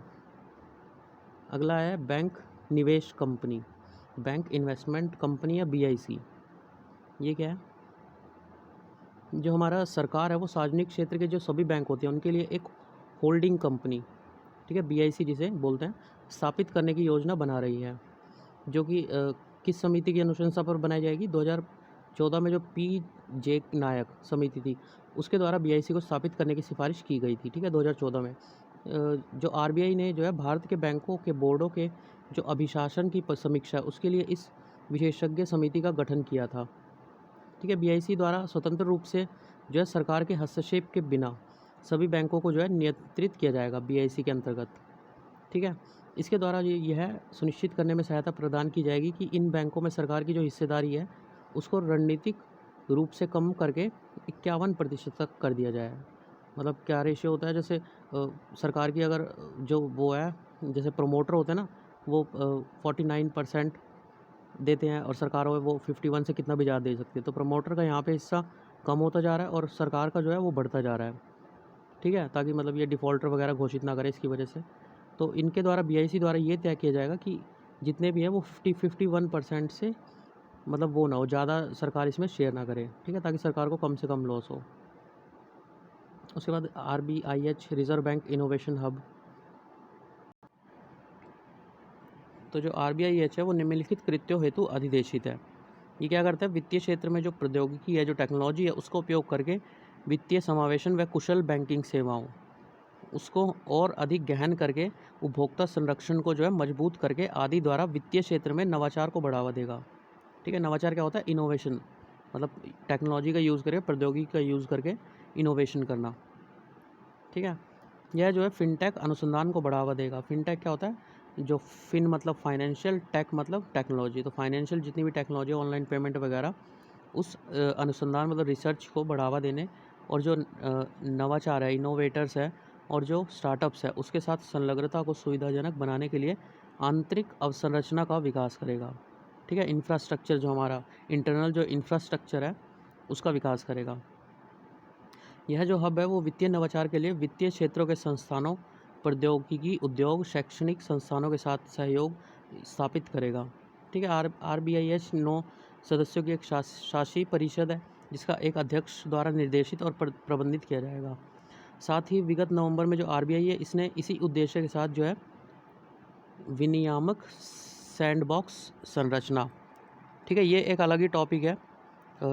अगला है बैंक निवेश कंपनी, बैंक इन्वेस्टमेंट कंपनी या BIC। ये क्या है? जो हमारा सरकार है वो सार्वजनिक क्षेत्र के जो सभी बैंक होते हैं उनके लिए एक होल्डिंग कंपनी, ठीक है, BIC जिसे बोलते हैं, स्थापित करने की योजना बना रही है। जो कि किस समिति की अनुशंसा पर बनाई जाएगी? 2014 में जो पी.जे. नायक समिति थी, उसके द्वारा बीआईसी को स्थापित करने की सिफारिश की गई थी, ठीक है, 2014 में। जो आरबीआई ने जो है भारत के बैंकों के बोर्डों के जो अभिशासन की समीक्षा है, उसके लिए इस विशेषज्ञ समिति का गठन किया था, ठीक है। बीआईसी द्वारा स्वतंत्र रूप से जो है सरकार के हस्तक्षेप के बिना सभी बैंकों को जो है नियंत्रित किया जाएगा बीआईसी के अंतर्गत, ठीक है। इसके द्वारा यह सुनिश्चित करने में सहायता प्रदान की जाएगी कि इन बैंकों में सरकार की जो हिस्सेदारी है उसको रणनीतिक रूप से कम करके 51% तक कर दिया जाए। मतलब क्या रेशियो होता है, जैसे सरकार की अगर जो वो है, जैसे प्रमोटर होते हैं ना, वो 49% देते हैं और सरकार वो 51 से कितना भी ज़्यादा दे सकती है, तो प्रमोटर का यहाँ पे हिस्सा कम होता जा रहा है और सरकार का जो है वो बढ़ता जा रहा है, ठीक है, ताकि मतलब ये डिफ़ॉल्टर वगैरह घोषित ना करे इसकी वजह से। तो इनके द्वारा बीआईसी द्वारा ये तय किया जाएगा कि जितने भी हैं वो 51% से मतलब वो ना हो, ज़्यादा सरकार इसमें शेयर ना करे, ठीक है, ताकि सरकार को कम से कम लॉस हो। उसके बाद RBIH reserve bank innovation hub. तो जो RBIH है वो निम्नलिखित कृत्यों हेतु अधिदेशित है। ये क्या करता है? वित्तीय क्षेत्र में जो प्रौद्योगिकी है, जो टेक्नोलॉजी है, उसका उपयोग करके वित्तीय समावेशन व कुशल बैंकिंग सेवाओं उसको और अधिक गहन करके उपभोक्ता संरक्षण को जो है मजबूत करके आदि द्वारा वित्तीय क्षेत्र में नवाचार को बढ़ावा देगा, ठीक है। नवाचार क्या होता है? इनोवेशन, मतलब टेक्नोलॉजी का यूज़ करके, प्रौद्योगिकी का यूज़ करके इनोवेशन करना, ठीक है। यह जो है फिनटेक अनुसंधान को बढ़ावा देगा। फिनटेक क्या होता है? जो फिन मतलब फाइनेंशियल, टेक मतलब टेक्नोलॉजी, तो फाइनेंशियल जितनी भी टेक्नोलॉजी, ऑनलाइन पेमेंट वगैरह, उस अनुसंधान मतलब रिसर्च को बढ़ावा देने और जो नवाचार है, इनोवेटर्स है और जो स्टार्टअप्स है उसके साथ संलग्नता को सुविधाजनक बनाने के लिए आंतरिक अवसंरचना का विकास करेगा, ठीक है। इंफ्रास्ट्रक्चर जो हमारा इंटरनल जो इंफ्रास्ट्रक्चर है उसका विकास करेगा। यह जो हब है वो वित्तीय नवाचार के लिए वित्तीय क्षेत्रों के संस्थानों, प्रौद्योगिकी, उद्योग, शैक्षणिक संस्थानों के साथ सहयोग स्थापित करेगा, ठीक है। RBIH 9 सदस्यों की एक शासी परिषद है जिसका एक अध्यक्ष द्वारा निर्देशित और प्रबंधित किया जाएगा। साथ ही विगत नवंबर में जो RBI है इसने इसी उद्देश्य के साथ जो है विनियामक सैंडबॉक्स संरचना, ठीक है, ये एक अलग ही टॉपिक है,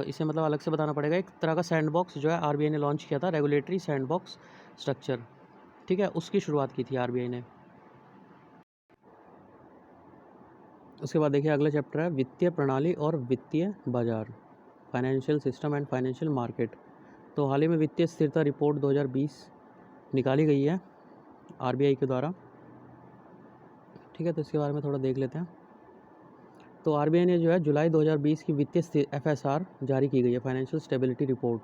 इसे मतलब अलग से बताना पड़ेगा। एक तरह का सैंडबॉक्स जो है RBI ने लॉन्च किया था, रेगुलेटरी सैंडबॉक्स स्ट्रक्चर, ठीक है, उसकी शुरुआत की थी RBI ने। उसके बाद देखिए अगला चैप्टर है वित्तीय प्रणाली और वित्तीय बाजार, financial system and financial market. तो हाल ही में वित्तीय स्थिरता रिपोर्ट 2020 निकाली गई है RBI के द्वारा, ठीक है, तो इसके बारे में थोड़ा देख लेते हैं। तो RBI ने जो है जुलाई 2020 की वित्तीय FSR जारी की गई है, फाइनेंशियल स्टेबिलिटी रिपोर्ट,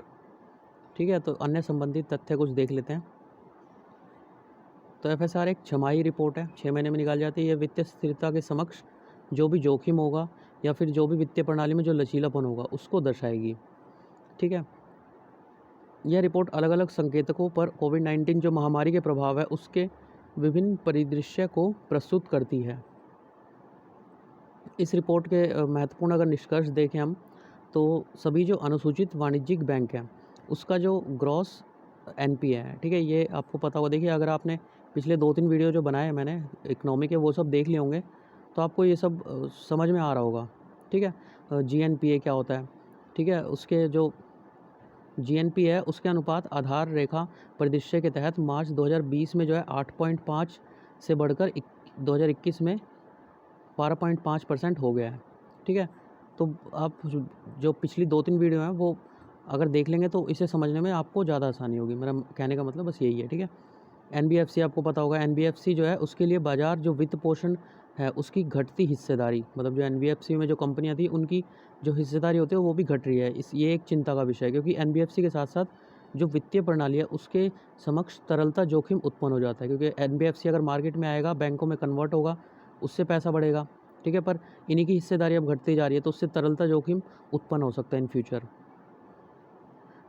ठीक है। तो अन्य संबंधित तथ्य कुछ देख लेते हैं। तो FSR एक छमाही रिपोर्ट है, 6 महीने में निकाल जाती है। यह वित्तीय स्थिरता के समक्ष जो भी जोखिम होगा या फिर जो भी वित्तीय प्रणाली में जो लचीलापन होगा उसको दर्शाएगी, ठीक है। यह रिपोर्ट अलग अलग संकेतकों पर कोविड-19 जो महामारी के प्रभाव है उसके विभिन्न परिदृश्य को प्रस्तुत करती है। इस रिपोर्ट के महत्वपूर्ण अगर निष्कर्ष देखें हम, तो सभी जो अनुसूचित वाणिज्यिक बैंक हैं उसका जो ग्रॉस NPA है, ठीक है, ये आपको पता होगा। देखिए अगर आपने पिछले 2-3 वीडियो जो बनाए मैंने इकोनॉमी के वो सब देख लिए होंगे तो आपको ये सब समझ में आ रहा होगा, ठीक है। GNPA क्या होता है, ठीक है, उसके जो GNPA है उसके अनुपात आधार रेखा परिदृश्य के तहत मार्च 2020 में जो है 8.5 से बढ़कर 2021 में 12.5% हो गया है, ठीक है। तो आप जो पिछली 2-3 वीडियो हैं वो अगर देख लेंगे तो इसे समझने में आपको ज़्यादा आसानी होगी। मेरा कहने का मतलब बस यही है, ठीक है। NBFC आपको पता होगा, NBFC जो है उसके लिए बाज़ार जो वित्त पोषण है उसकी घटती हिस्सेदारी, मतलब जो NBFC में जो कंपनियां थी उनकी जो हिस्सेदारी होती है वो भी घट रही है। ये एक चिंता का विषय है क्योंकि NBFC के साथ साथ जो वित्तीय प्रणाली है उसके समक्ष तरलता जोखिम उत्पन्न हो जाता है, क्योंकि NBFC अगर मार्केट में आएगा, बैंकों में कन्वर्ट होगा, उससे पैसा बढ़ेगा, ठीक है, पर इन्हीं की हिस्सेदारी अब घटती जा रही है तो उससे तरलता जोखिम उत्पन्न हो सकता है इन फ्यूचर।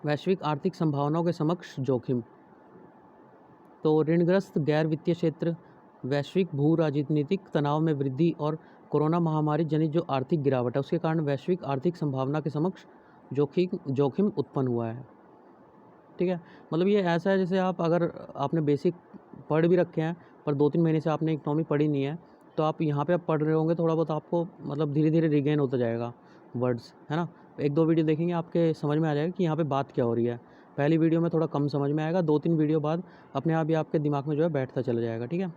वैश्विक आर्थिक संभावनाओं के समक्ष जोखिम, तो ऋणग्रस्त गैर वित्तीय क्षेत्र, वैश्विक भू राजनीतिक तनाव में वृद्धि और कोरोना महामारी जनित जो आर्थिक गिरावट है उसके कारण वैश्विक आर्थिक संभावना के समक्ष जोखिम उत्पन्न हुआ है, ठीक है। मतलब ये ऐसा है जैसे आप अगर आपने बेसिक पढ़ भी रखे हैं पर 2-3 महीने से आपने इकोनॉमी पढ़ी नहीं है तो आप यहाँ पे आप पढ़ रहे होंगे थोड़ा बहुत, आपको मतलब धीरे धीरे रिगेन होता जाएगा वर्ड्स, है ना। 1-2 वीडियो देखेंगे आपके समझ में आ जाएगा कि यहाँ पे बात क्या हो रही है। पहली वीडियो में थोड़ा कम समझ में आएगा, 2-3 वीडियो बाद अपने आप ही आपके दिमाग में जो है बैठता चला जाएगा, ठीक है।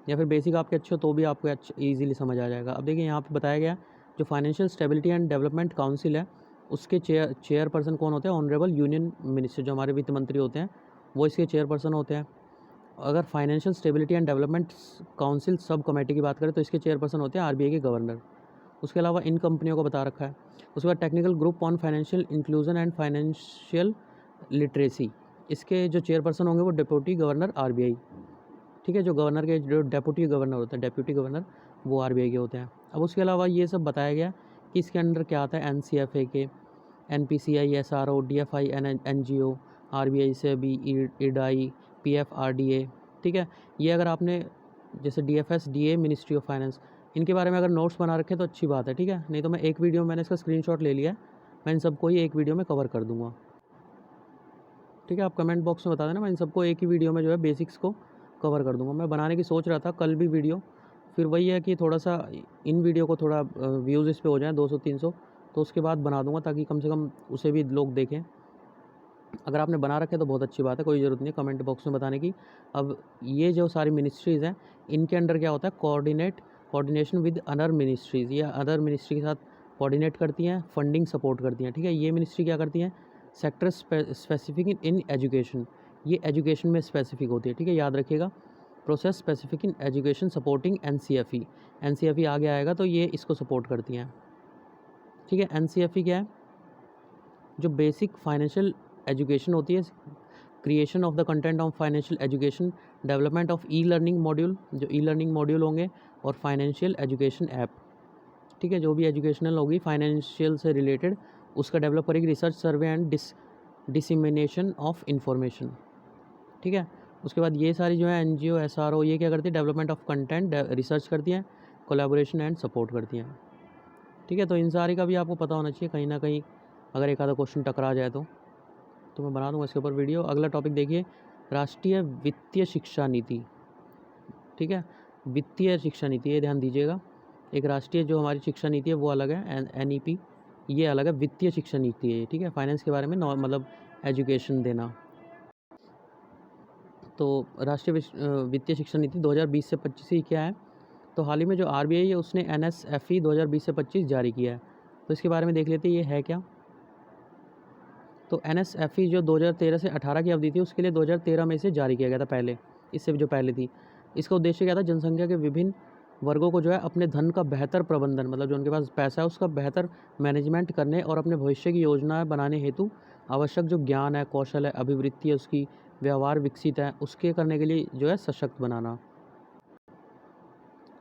या फिर बेसिक आपके अच्छे हो तो भी आपको ईजिली समझ आ जाएगा। अब देखिए यहाँ पे बताया गया जो financial stability and development council है उसके चेयरपर्सन कौन होते हैं? ऑनरेबल यूनियन मिनिस्टर, जो हमारे वित्त मंत्री होते हैं वो इसके चेयरपर्सन होते हैं। अगर financial stability and development council sub committee की बात करें तो इसके चेयरपर्सन होते हैं आरबीआई के गवर्नर। उसके अलावा इन कंपनियों को बता रखा है। उसके बाद technical group on financial inclusion and financial literacy, इसके जो चेयरपर्सन होंगे वो डिप्टी गवर्नर आरबीआई, ठीक है। जो गवर्नर के जो डेप्यूटी गवर्नर होता है, डेप्यूटी गवर्नर वो आरबीआई के होते हैं। अब उसके अलावा ये सब बताया गया कि इसके अंडर क्या आता है, एनसीएफए के, NPCI, SRO, DFI, NGO, RBI से भी, ईडाई, पीएफआरडीए, ठीक है। ये अगर आपने जैसे DFS, DA, ministry of finance, इनके बारे में अगर नोट्स बना रखे तो अच्छी बात है, ठीक है। नहीं तो मैं एक वीडियो में मैंने इसका स्क्रीनशॉट ले लिया है, मैं इन सबको ही एक वीडियो में कवर कर दूंगा, ठीक है। आप कमेंट बॉक्स में बता देना, मैं इन सबको एक ही वीडियो में जो है बेसिक्स को कवर कर दूंगा। मैं बनाने की सोच रहा था कल भी वीडियो, फिर वही है कि थोड़ा सा इन वीडियो को थोड़ा व्यूज़ इस पे हो जाए 200-300, तो उसके बाद बना दूंगा ताकि कम से कम उसे भी लोग देखें। अगर आपने बना रखे तो बहुत अच्छी बात है, कोई ज़रूरत नहीं है कमेंट बॉक्स में बताने की। अब ये जो सारी मिनिस्ट्रीज़ हैं इनके अंडर क्या होता है, कोऑर्डिनेशन विद अदर मिनिस्ट्रीज़, या अदर मिनिस्ट्री के साथ कोऑर्डिनेट करती हैं, फंडिंग सपोर्ट करती हैं, ठीक है। ये मिनिस्ट्री क्या करती हैं, सेक्टर स्पेसिफिक इन एजुकेशन, ये एजुकेशन में स्पेसिफिक होती है, ठीक है, याद रखिएगा। Process specific in education supporting NCFE, NCFE आगे आएगा तो ये इसको सपोर्ट करती हैं, ठीक है। एनसीएफई क्या है, जो बेसिक फाइनेंशियल एजुकेशन होती है, creation of the content of financial education, development of e learning module, जो ई लर्निंग मॉड्यूल होंगे, और फाइनेंशियल एजुकेशन ऐप, ठीक है। जो भी एजुकेशनल होगी फाइनेंशियल से रिलेटेड उसका डेवलप करेगी, research, survey and dissemination of information, ठीक है। उसके बाद ये सारी जो है एनजीओ, एसआरओ, ये क्या करती है, डेवलपमेंट ऑफ कंटेंट, रिसर्च करती हैं, कोलैबोरेशन एंड सपोर्ट करती हैं, ठीक है। तो इन सारी का भी आपको पता होना चाहिए, कहीं ना कहीं अगर एक आधा क्वेश्चन टकरा जाए तो मैं बना दूंगा इसके ऊपर वीडियो। अगला टॉपिक देखिए, राष्ट्रीय वित्तीय शिक्षा नीति, ठीक है। वित्तीय शिक्षा नीति, ये ध्यान दीजिएगा, एक राष्ट्रीय जो हमारी शिक्षा नीति है वो अलग है, एनईपी, ये अलग है, वित्तीय शिक्षा नीति है, ठीक है। फाइनेंस के बारे में मतलब एजुकेशन देना। तो राष्ट्रीय वित्तीय शिक्षा नीति 2020 से 25 ही क्या है, तो हाल ही में जो आरबीआई है उसने एनएसएफई 2020 से 25 जारी किया है, तो इसके बारे में देख लेते हैं ये है क्या। तो एनएसएफई जो 2013 से 18 की अवधि थी उसके लिए 2013 में इसे जारी किया गया था, पहले इससे जो पहले थी। इसका उद्देश्य क्या था, जनसंख्या के विभिन्न वर्गों को जो है अपने धन का बेहतर प्रबंधन, मतलब जो उनके पास पैसा है उसका बेहतर मैनेजमेंट करने और अपने भविष्य की योजनाएं बनाने हेतु आवश्यक जो ज्ञान है, कौशल है, अभिवृत्ति है, उसकी व्यवहार विकसित है, उसके करने के लिए जो है सशक्त बनाना।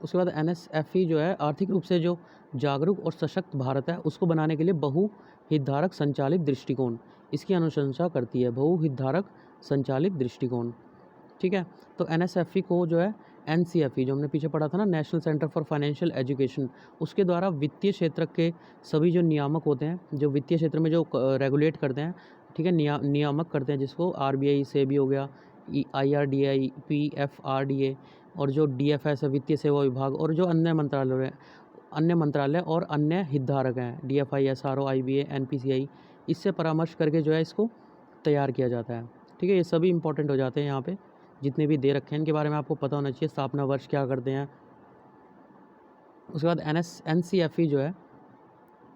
उसके बाद एनएसएफई जो है आर्थिक रूप से जो जागरूक और सशक्त भारत है उसको बनाने के लिए बहुहितधारक संचालित दृष्टिकोण, इसकी अनुशंसा करती है, बहुहितधारक संचालित दृष्टिकोण, ठीक है। तो एनएसएफई को जो है एनसीएफई, जो हमने पीछे पढ़ा था ना, national centre for financial education, उसके द्वारा वित्तीय क्षेत्र के सभी जो नियामक होते हैं, जो वित्तीय क्षेत्र में जो रेगुलेट करते हैं, ठीक है, नियामक करते हैं, जिसको आरबीआई, सेबी हो गया, आईआरडीआई, पीएफआरडीए, और जो डीएफएस है वित्तीय सेवा विभाग, और जो अन्य मंत्रालय और अन्य हितधारक हैं, डीएफआई, एसआरओ, आईबीए, एनपीसीआई, इससे परामर्श करके जो है इसको तैयार किया जाता है, ठीक है। ये सभी इंपॉर्टेंट हो जाते हैं यहाँ पे, जितने भी दे रखे हैं इनके बारे में आपको पता होना चाहिए, स्थापना वर्ष क्या करते हैं। उसके बाद एनसीएफई जो है,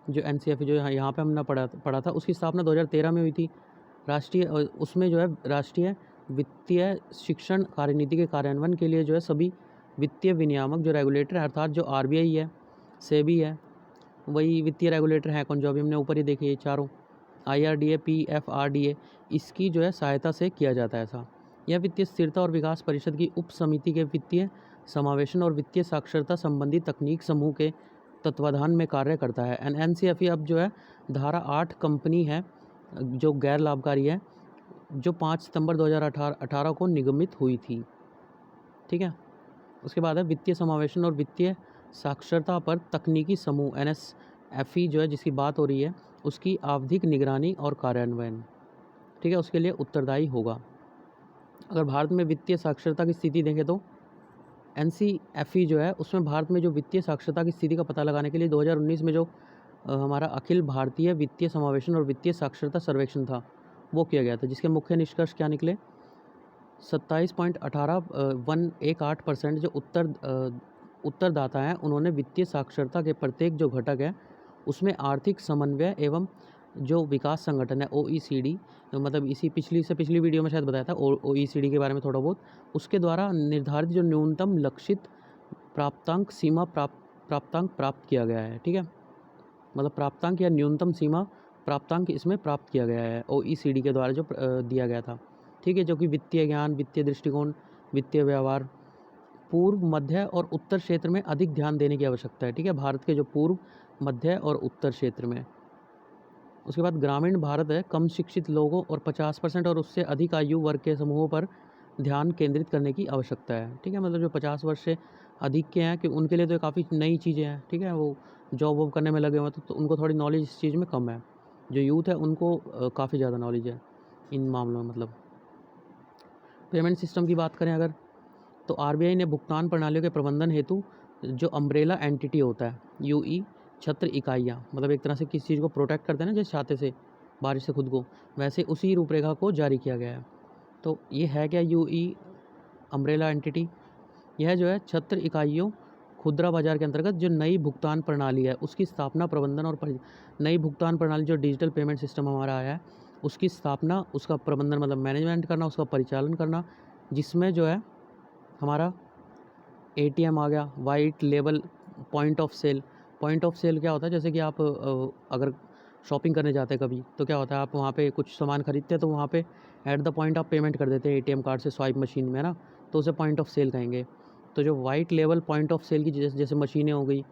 जो एनसीएफई जो यहाँ पे हमने पढ़ा था, उसकी स्थापना 2013 में हुई थी। राष्ट्रीय उसमें जो है राष्ट्रीय वित्तीय शिक्षण कार्यनीति के कार्यान्वयन के लिए जो है सभी वित्तीय विनियामक जो रेगुलेटर है, अर्थात जो आरबीआई है, सेबी है, वही वित्तीय रेगुलेटर है कौन, जो अभी हमने ऊपर ही देखी है चारों, आईआरडीए, पीएफआरडीए, इसकी जो है सहायता से किया जाता है ऐसा। यह वित्तीय स्थिरता और विकास परिषद की उप समिति के वित्तीय समावेशन और वित्तीय साक्षरता संबंधी तकनीक समूह के तत्वाधान में कार्य करता है। एनसीएफई अब जो है धारा 8 कंपनी है जो गैर लाभकारी है, जो 5 सितंबर 2018 को निगमित हुई थी, ठीक है। उसके बाद है वित्तीय समावेशन और वित्तीय साक्षरता पर तकनीकी समूह, एनएसएफई जो है जिसकी बात हो रही है, उसकी आवधिक निगरानी और कार्यान्वयन, ठीक है, उसके लिए उत्तरदायी होगा। अगर भारत में वित्तीय साक्षरता की स्थिति देखें तो NCFE जो है उसमें भारत में जो वित्तीय साक्षरता की स्थिति का पता लगाने के लिए 2019 में जो हमारा अखिल भारतीय वित्तीय समावेशन और वित्तीय साक्षरता सर्वेक्षण था वो किया गया था, जिसके मुख्य निष्कर्ष क्या निकले? 27.118% जो उत्तरदाता हैं उन्होंने वित्तीय साक्षरता के प्रत्येक जो घटक है उसमें आर्थिक समन्वय एवं जो विकास संगठन है OECD, मतलब इसी पिछली वीडियो में शायद बताया था OECD के बारे में थोड़ा बहुत, उसके द्वारा निर्धारित जो न्यूनतम लक्षित प्राप्तांक सीमा प्राप्त किया गया है। ठीक है, मतलब प्राप्तांक या न्यूनतम सीमा प्राप्तांक इसमें प्राप्त किया गया है OECD के द्वारा जो दिया गया था। ठीक है, जो कि वित्तीय ज्ञान, वित्तीय दृष्टिकोण, वित्तीय व्यवहार, पूर्व, मध्य और उत्तर क्षेत्र में अधिक ध्यान देने की आवश्यकता है। ठीक है, भारत के जो पूर्व, मध्य और उत्तर क्षेत्र में। उसके बाद ग्रामीण भारत है, कम शिक्षित लोगों और 50% और उससे अधिक आयु वर्ग के समूहों पर ध्यान केंद्रित करने की आवश्यकता है। ठीक है, मतलब जो 50 वर्ष से अधिक के हैं कि उनके लिए तो काफ़ी नई चीज़ें हैं। ठीक है, वो जॉब वॉब करने में लगे हुए तो उनको थोड़ी नॉलेज इस चीज़ में कम है। जो यूथ है उनको काफ़ी ज़्यादा नॉलेज है इन मामलों में। मतलब पेमेंट सिस्टम की बात करें अगर, तो RBI ने भुगतान प्रणालियों के प्रबंधन हेतु जो अम्ब्रेला एंटिटी होता है, UE छत्र इकाइयाँ, मतलब एक तरह से किसी चीज़ को प्रोटेक्ट करते हैं ना, जैसे छाते से, बारिश से खुद को, वैसे उसी रूपरेखा को जारी किया गया है। तो ये है क्या UE अम्ब्रेला एंटिटी? यह जो है छत्र इकाइयों खुदरा बाजार के अंतर्गत जो नई भुगतान प्रणाली है उसकी स्थापना, प्रबंधन और नई भुगतान प्रणाली जो डिजिटल पेमेंट सिस्टम हमारा आया है उसकी स्थापना, उसका प्रबंधन मतलब मैनेजमेंट करना, उसका परिचालन करना, जिसमें जो है हमारा ATM आ गया, white label point of sale. Point of sale क्या होता है? जैसे कि आप अगर शॉपिंग करने जाते हैं कभी, तो क्या होता है, आप वहाँ पे कुछ सामान खरीदते हैं तो वहाँ पे एट द पॉइंट आप पेमेंट कर देते हैं ATM कार्ड से, स्वाइप मशीन में, है ना, तो उसे पॉइंट ऑफ सेल कहेंगे। तो जो white label point of sale की जैसे मशीनें हो गई,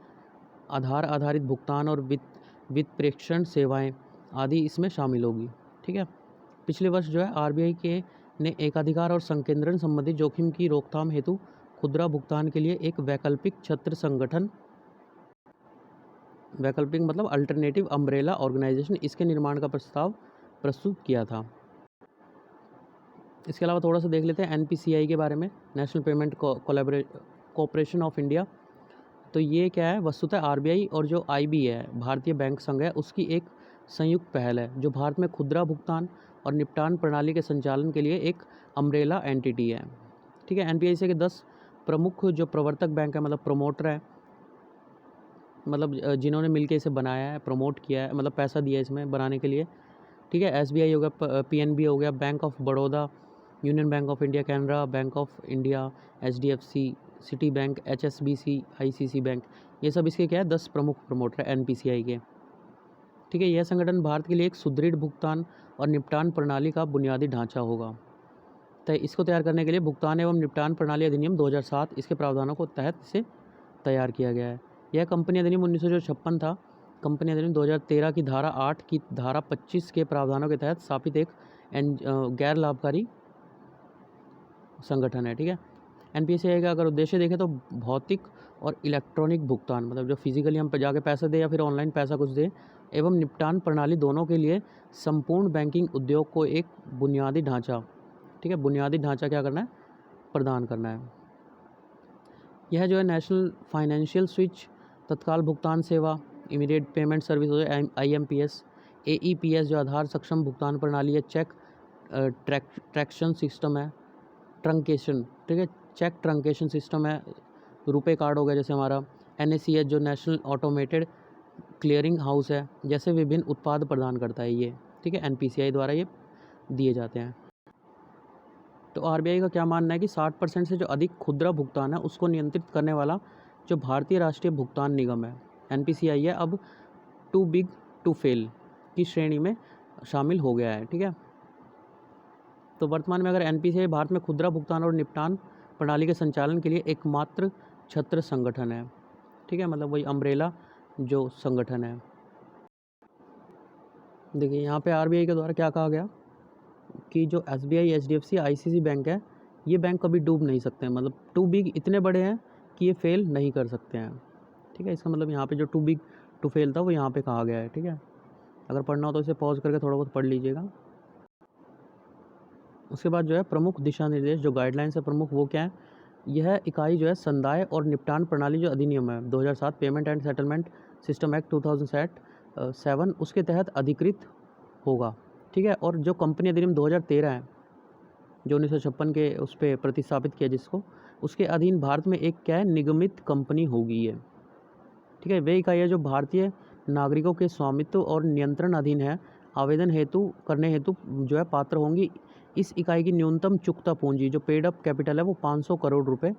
आधार आधारित भुगतान और वित्त प्रेषण सेवाएँ आदि इसमें शामिल होगी। ठीक है, पिछले वर्ष जो है RBI के ने एकाधिकार और संकेंद्रण संबंधी जोखिम की रोकथाम हेतु खुदरा भुगतान के लिए एक वैकल्पिक छत्र संगठन, वैकल्पिक मतलब अल्टरनेटिव अम्ब्रेला ऑर्गेनाइजेशन, इसके निर्माण का प्रस्ताव प्रस्तुत किया था। इसके अलावा थोड़ा सा देख लेते हैं NPCI के बारे में, national payment corporation of India. तो ये क्या है? वस्तुतः RBI और जो IB है, भारतीय बैंक संघ है, उसकी एक संयुक्त पहल है जो भारत में खुदरा भुगतान और निपटान प्रणाली के संचालन के लिए एक अम्ब्रेला एंटिटी है। ठीक है, NPCI के 10 प्रमुख जो प्रवर्तक बैंक है, मतलब प्रोमोटर है, मतलब जिन्होंने मिलकर इसे बनाया है, प्रमोट किया है, मतलब पैसा दिया है इसमें बनाने के लिए। ठीक है, SBI हो गया, PNB हो गया, bank of Baroda, union bank of India, Canara bank of India, HDFC, city bank, HSBC, ICC bank, ये सब इसके क्या है? 10 प्रमुख प्रमोटर है NPCI के। ठीक है, यह संगठन भारत के लिए एक सुदृढ़ भुगतान और निपटान प्रणाली का बुनियादी ढांचा होगा। तो इसको तैयार करने के लिए भुगतान एवं निपटान प्रणाली अधिनियम 2007 इसके प्रावधानों को तहत इसे तैयार किया गया है। यह कंपनी अधिनियम 1956 था। कंपनी अधिनियम 2013 की धारा 8 की धारा 25 के प्रावधानों के तहत स्थापित एक गैर लाभकारी संगठन है। ठीक है, NPCI का अगर उद्देश्य देखें तो भौतिक और इलेक्ट्रॉनिक भुगतान, मतलब जो फिजिकली हम जाके पैसा दें या फिर ऑनलाइन पैसा कुछ दें, एवं निपटान प्रणाली दोनों के लिए संपूर्ण बैंकिंग उद्योग को एक बुनियादी ढांचा, ठीक है, बुनियादी ढांचा क्या करना है? प्रदान करना है। यह जो है नेशनल फाइनेंशियल स्विच, तत्काल भुगतान सेवा, immediate payment service IMPS, AEPS जो आधार सक्षम भुगतान प्रणाली है, चेक ट्रैक्शन सिस्टम है, ट्रंकेशन, ठीक है, चेक ट्रंकेशन सिस्टम है, रुपे कार्ड हो गया जैसे हमारा, NACH जो नेशनल ऑटोमेटेड क्लियरिंग हाउस है, जैसे विभिन्न उत्पाद प्रदान करता है ये। ठीक है, NPCI द्वारा ये दिए जाते हैं। तो RBI का क्या मानना है कि 60% से जो अधिक खुदरा भुगतान है उसको नियंत्रित करने वाला जो भारतीय राष्ट्रीय भुगतान निगम है, NPCI है, अब टू बिग टू फेल की श्रेणी में शामिल हो गया है। ठीक है, तो वर्तमान में अगर NPCI भारत में खुदरा भुगतान और निपटान प्रणाली के संचालन के लिए एकमात्र छत्र संगठन है। ठीक है, मतलब वही अम्ब्रेला जो संगठन है। देखिए यहाँ पे RBI के द्वारा क्या कहा गया कि जो SBI, HDFC, ICC बैंक है, ये बैंक कभी डूब नहीं सकते हैं, मतलब टू बिग इतने बड़े हैं कि ये फेल नहीं कर सकते हैं। ठीक है, इसका मतलब यहाँ पे जो टू बिग टू फेल था वो यहाँ पे कहा गया है। ठीक है, अगर पढ़ना हो तो इसे पॉज करके थोड़ा बहुत पढ़ लीजिएगा। उसके बाद जो है प्रमुख दिशा निर्देश, जो गाइडलाइंस है प्रमुख, वो क्या है? यह इकाई जो है संदाय और निपटान प्रणाली जो अधिनियम है 2007 payment and settlement system act 2007 उसके तहत अधिकृत होगा, ठीक है। और जो कंपनी अधिनियम 2013 है जो 1956 के उस पर प्रतिस्थापित किया जिसको, उसके अधीन भारत में एक क्या है, निगमित कंपनी होगी ये, ठीक है। वे इकाई है जो भारतीय नागरिकों के स्वामित्व और नियंत्रण अधीन है, आवेदन करने हेतु जो है पात्र होंगी। इस इकाई की न्यूनतम चुकता पूंजी जो पेड अप कैपिटल है वो 500 करोड़ रुपए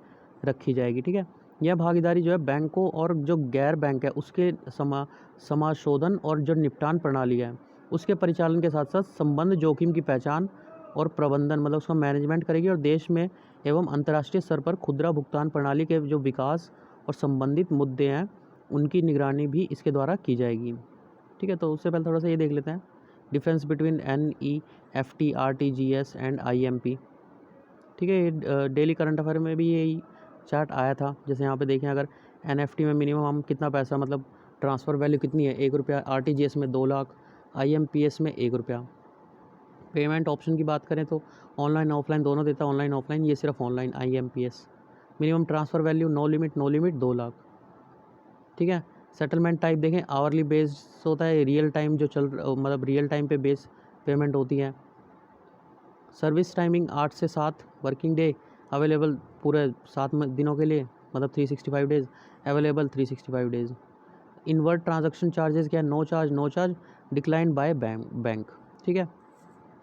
रखी जाएगी, ठीक है। यह भागीदारी जो है बैंकों और जो गैर बैंक है उसके समाशोधन और जो निपटान प्रणाली है उसके परिचालन के साथ साथ संबंध जोखिम की पहचान और प्रबंधन मतलब उसका मैनेजमेंट करेगी, और देश में एवं अंतर्राष्ट्रीय स्तर पर खुदरा भुगतान प्रणाली के जो विकास और संबंधित मुद्दे हैं उनकी निगरानी भी इसके द्वारा की जाएगी, ठीक है। तो उससे पहले थोड़ा सा ये देख लेते हैं difference between NEFT RTGS and IMP, ठीक है। ये डेली करंट अफेयर में भी यही चार्ट आया था। जैसे यहाँ पे देखें, अगर NEFT में मिनिमम हम कितना पैसा मतलब ट्रांसफ़र वैल्यू कितनी है, 1 रुपया, RTGS में 2 लाख, IMPS में 1 रुपया। पेमेंट ऑप्शन की बात करें तो ऑनलाइन ऑफलाइन दोनों देता है, ऑनलाइन ऑफलाइन, ये सिर्फ online IMPS। Minimum transfer value no limit 2 lakh, ठीक है। सेटलमेंट टाइप देखें, आवरली बेस होता है, रियल टाइम जो मतलब रियल टाइम पे बेस पेमेंट होती है। सर्विस टाइमिंग 8 से 7 वर्किंग डे, अवेलेबल पूरे 7 दिनों के लिए, मतलब 365 days, available 365 days. Inward transaction charges क्या है, no charge, decline by bank, ठीक है।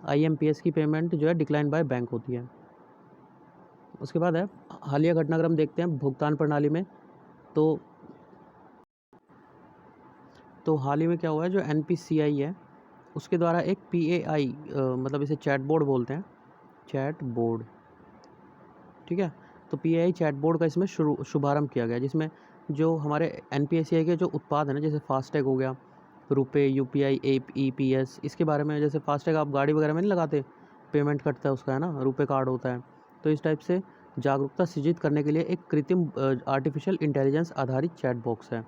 IMPS की पेमेंट जो है डिक्लाइन बाय बैंक होती है। उसके बाद है हालिया घटनाक्रम देखते हैं भुगतान प्रणाली में। तो हाल ही में क्या हुआ है, जो NPCI है उसके द्वारा एक PAI मतलब इसे चैट बोर्ड बोलते हैं, चैट बोर्ड, ठीक है। तो PAI चैट बोर्ड का इसमें शुभारंभ किया गया, जिसमें जो हमारे NPCI के जो उत्पाद हैं ना, जैसे फास्टैग हो गया, रुपे, UPI, EPS, इसके बारे में, जैसे फास्टैग आप गाड़ी वगैरह में नहीं लगाते, पेमेंट कटता है उसका, है ना, रुपे कार्ड होता है। तो इस टाइप से जागरूकता सृजित करने के लिए एक कृत्रिम आर्टिफिशियल इंटेलिजेंस आधारित चैट बॉक्स है,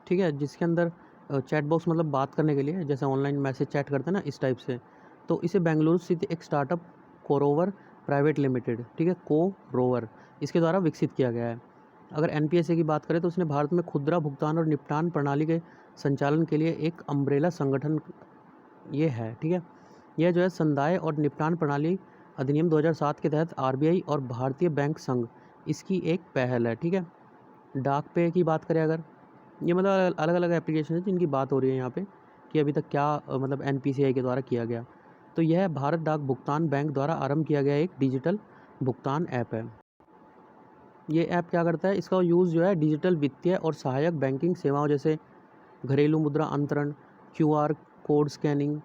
ठीक है। जिसके अंदर चैट बॉक्स मतलब बात करने के लिए, जैसे ऑनलाइन मैसेज चैट करते हैं ना, इस टाइप से। तो इसे बेंगलुरु स्थित एक स्टार्टअप कोरोवर प्राइवेट लिमिटेड, ठीक है, कोरोवर, इसके द्वारा विकसित किया गया है। अगर NPSA की बात करें तो उसने भारत में खुदरा भुगतान और निपटान प्रणाली के संचालन के लिए एक अम्ब्रेला संगठन ये है, ठीक है। यह जो है संदाय और निपटान प्रणाली अधिनियम 2007 के तहत RBI और भारतीय बैंक संघ इसकी एक पहल है, ठीक है। डाक पे की बात करें अगर, ये मतलब अलग अलग एप्लीकेशन है जिनकी बात हो रही है यहाँ पे कि अभी तक क्या मतलब NPCI के द्वारा किया गया। तो यह भारत डाक भुगतान बैंक द्वारा आरंभ किया गया एक डिजिटल भुगतान ऐप है। ये ऐप क्या करता है, इसका यूज़ जो है डिजिटल वित्तीय और सहायक बैंकिंग सेवाओं जैसे घरेलू मुद्रा अंतरण, QR कोड स्कैनिंग,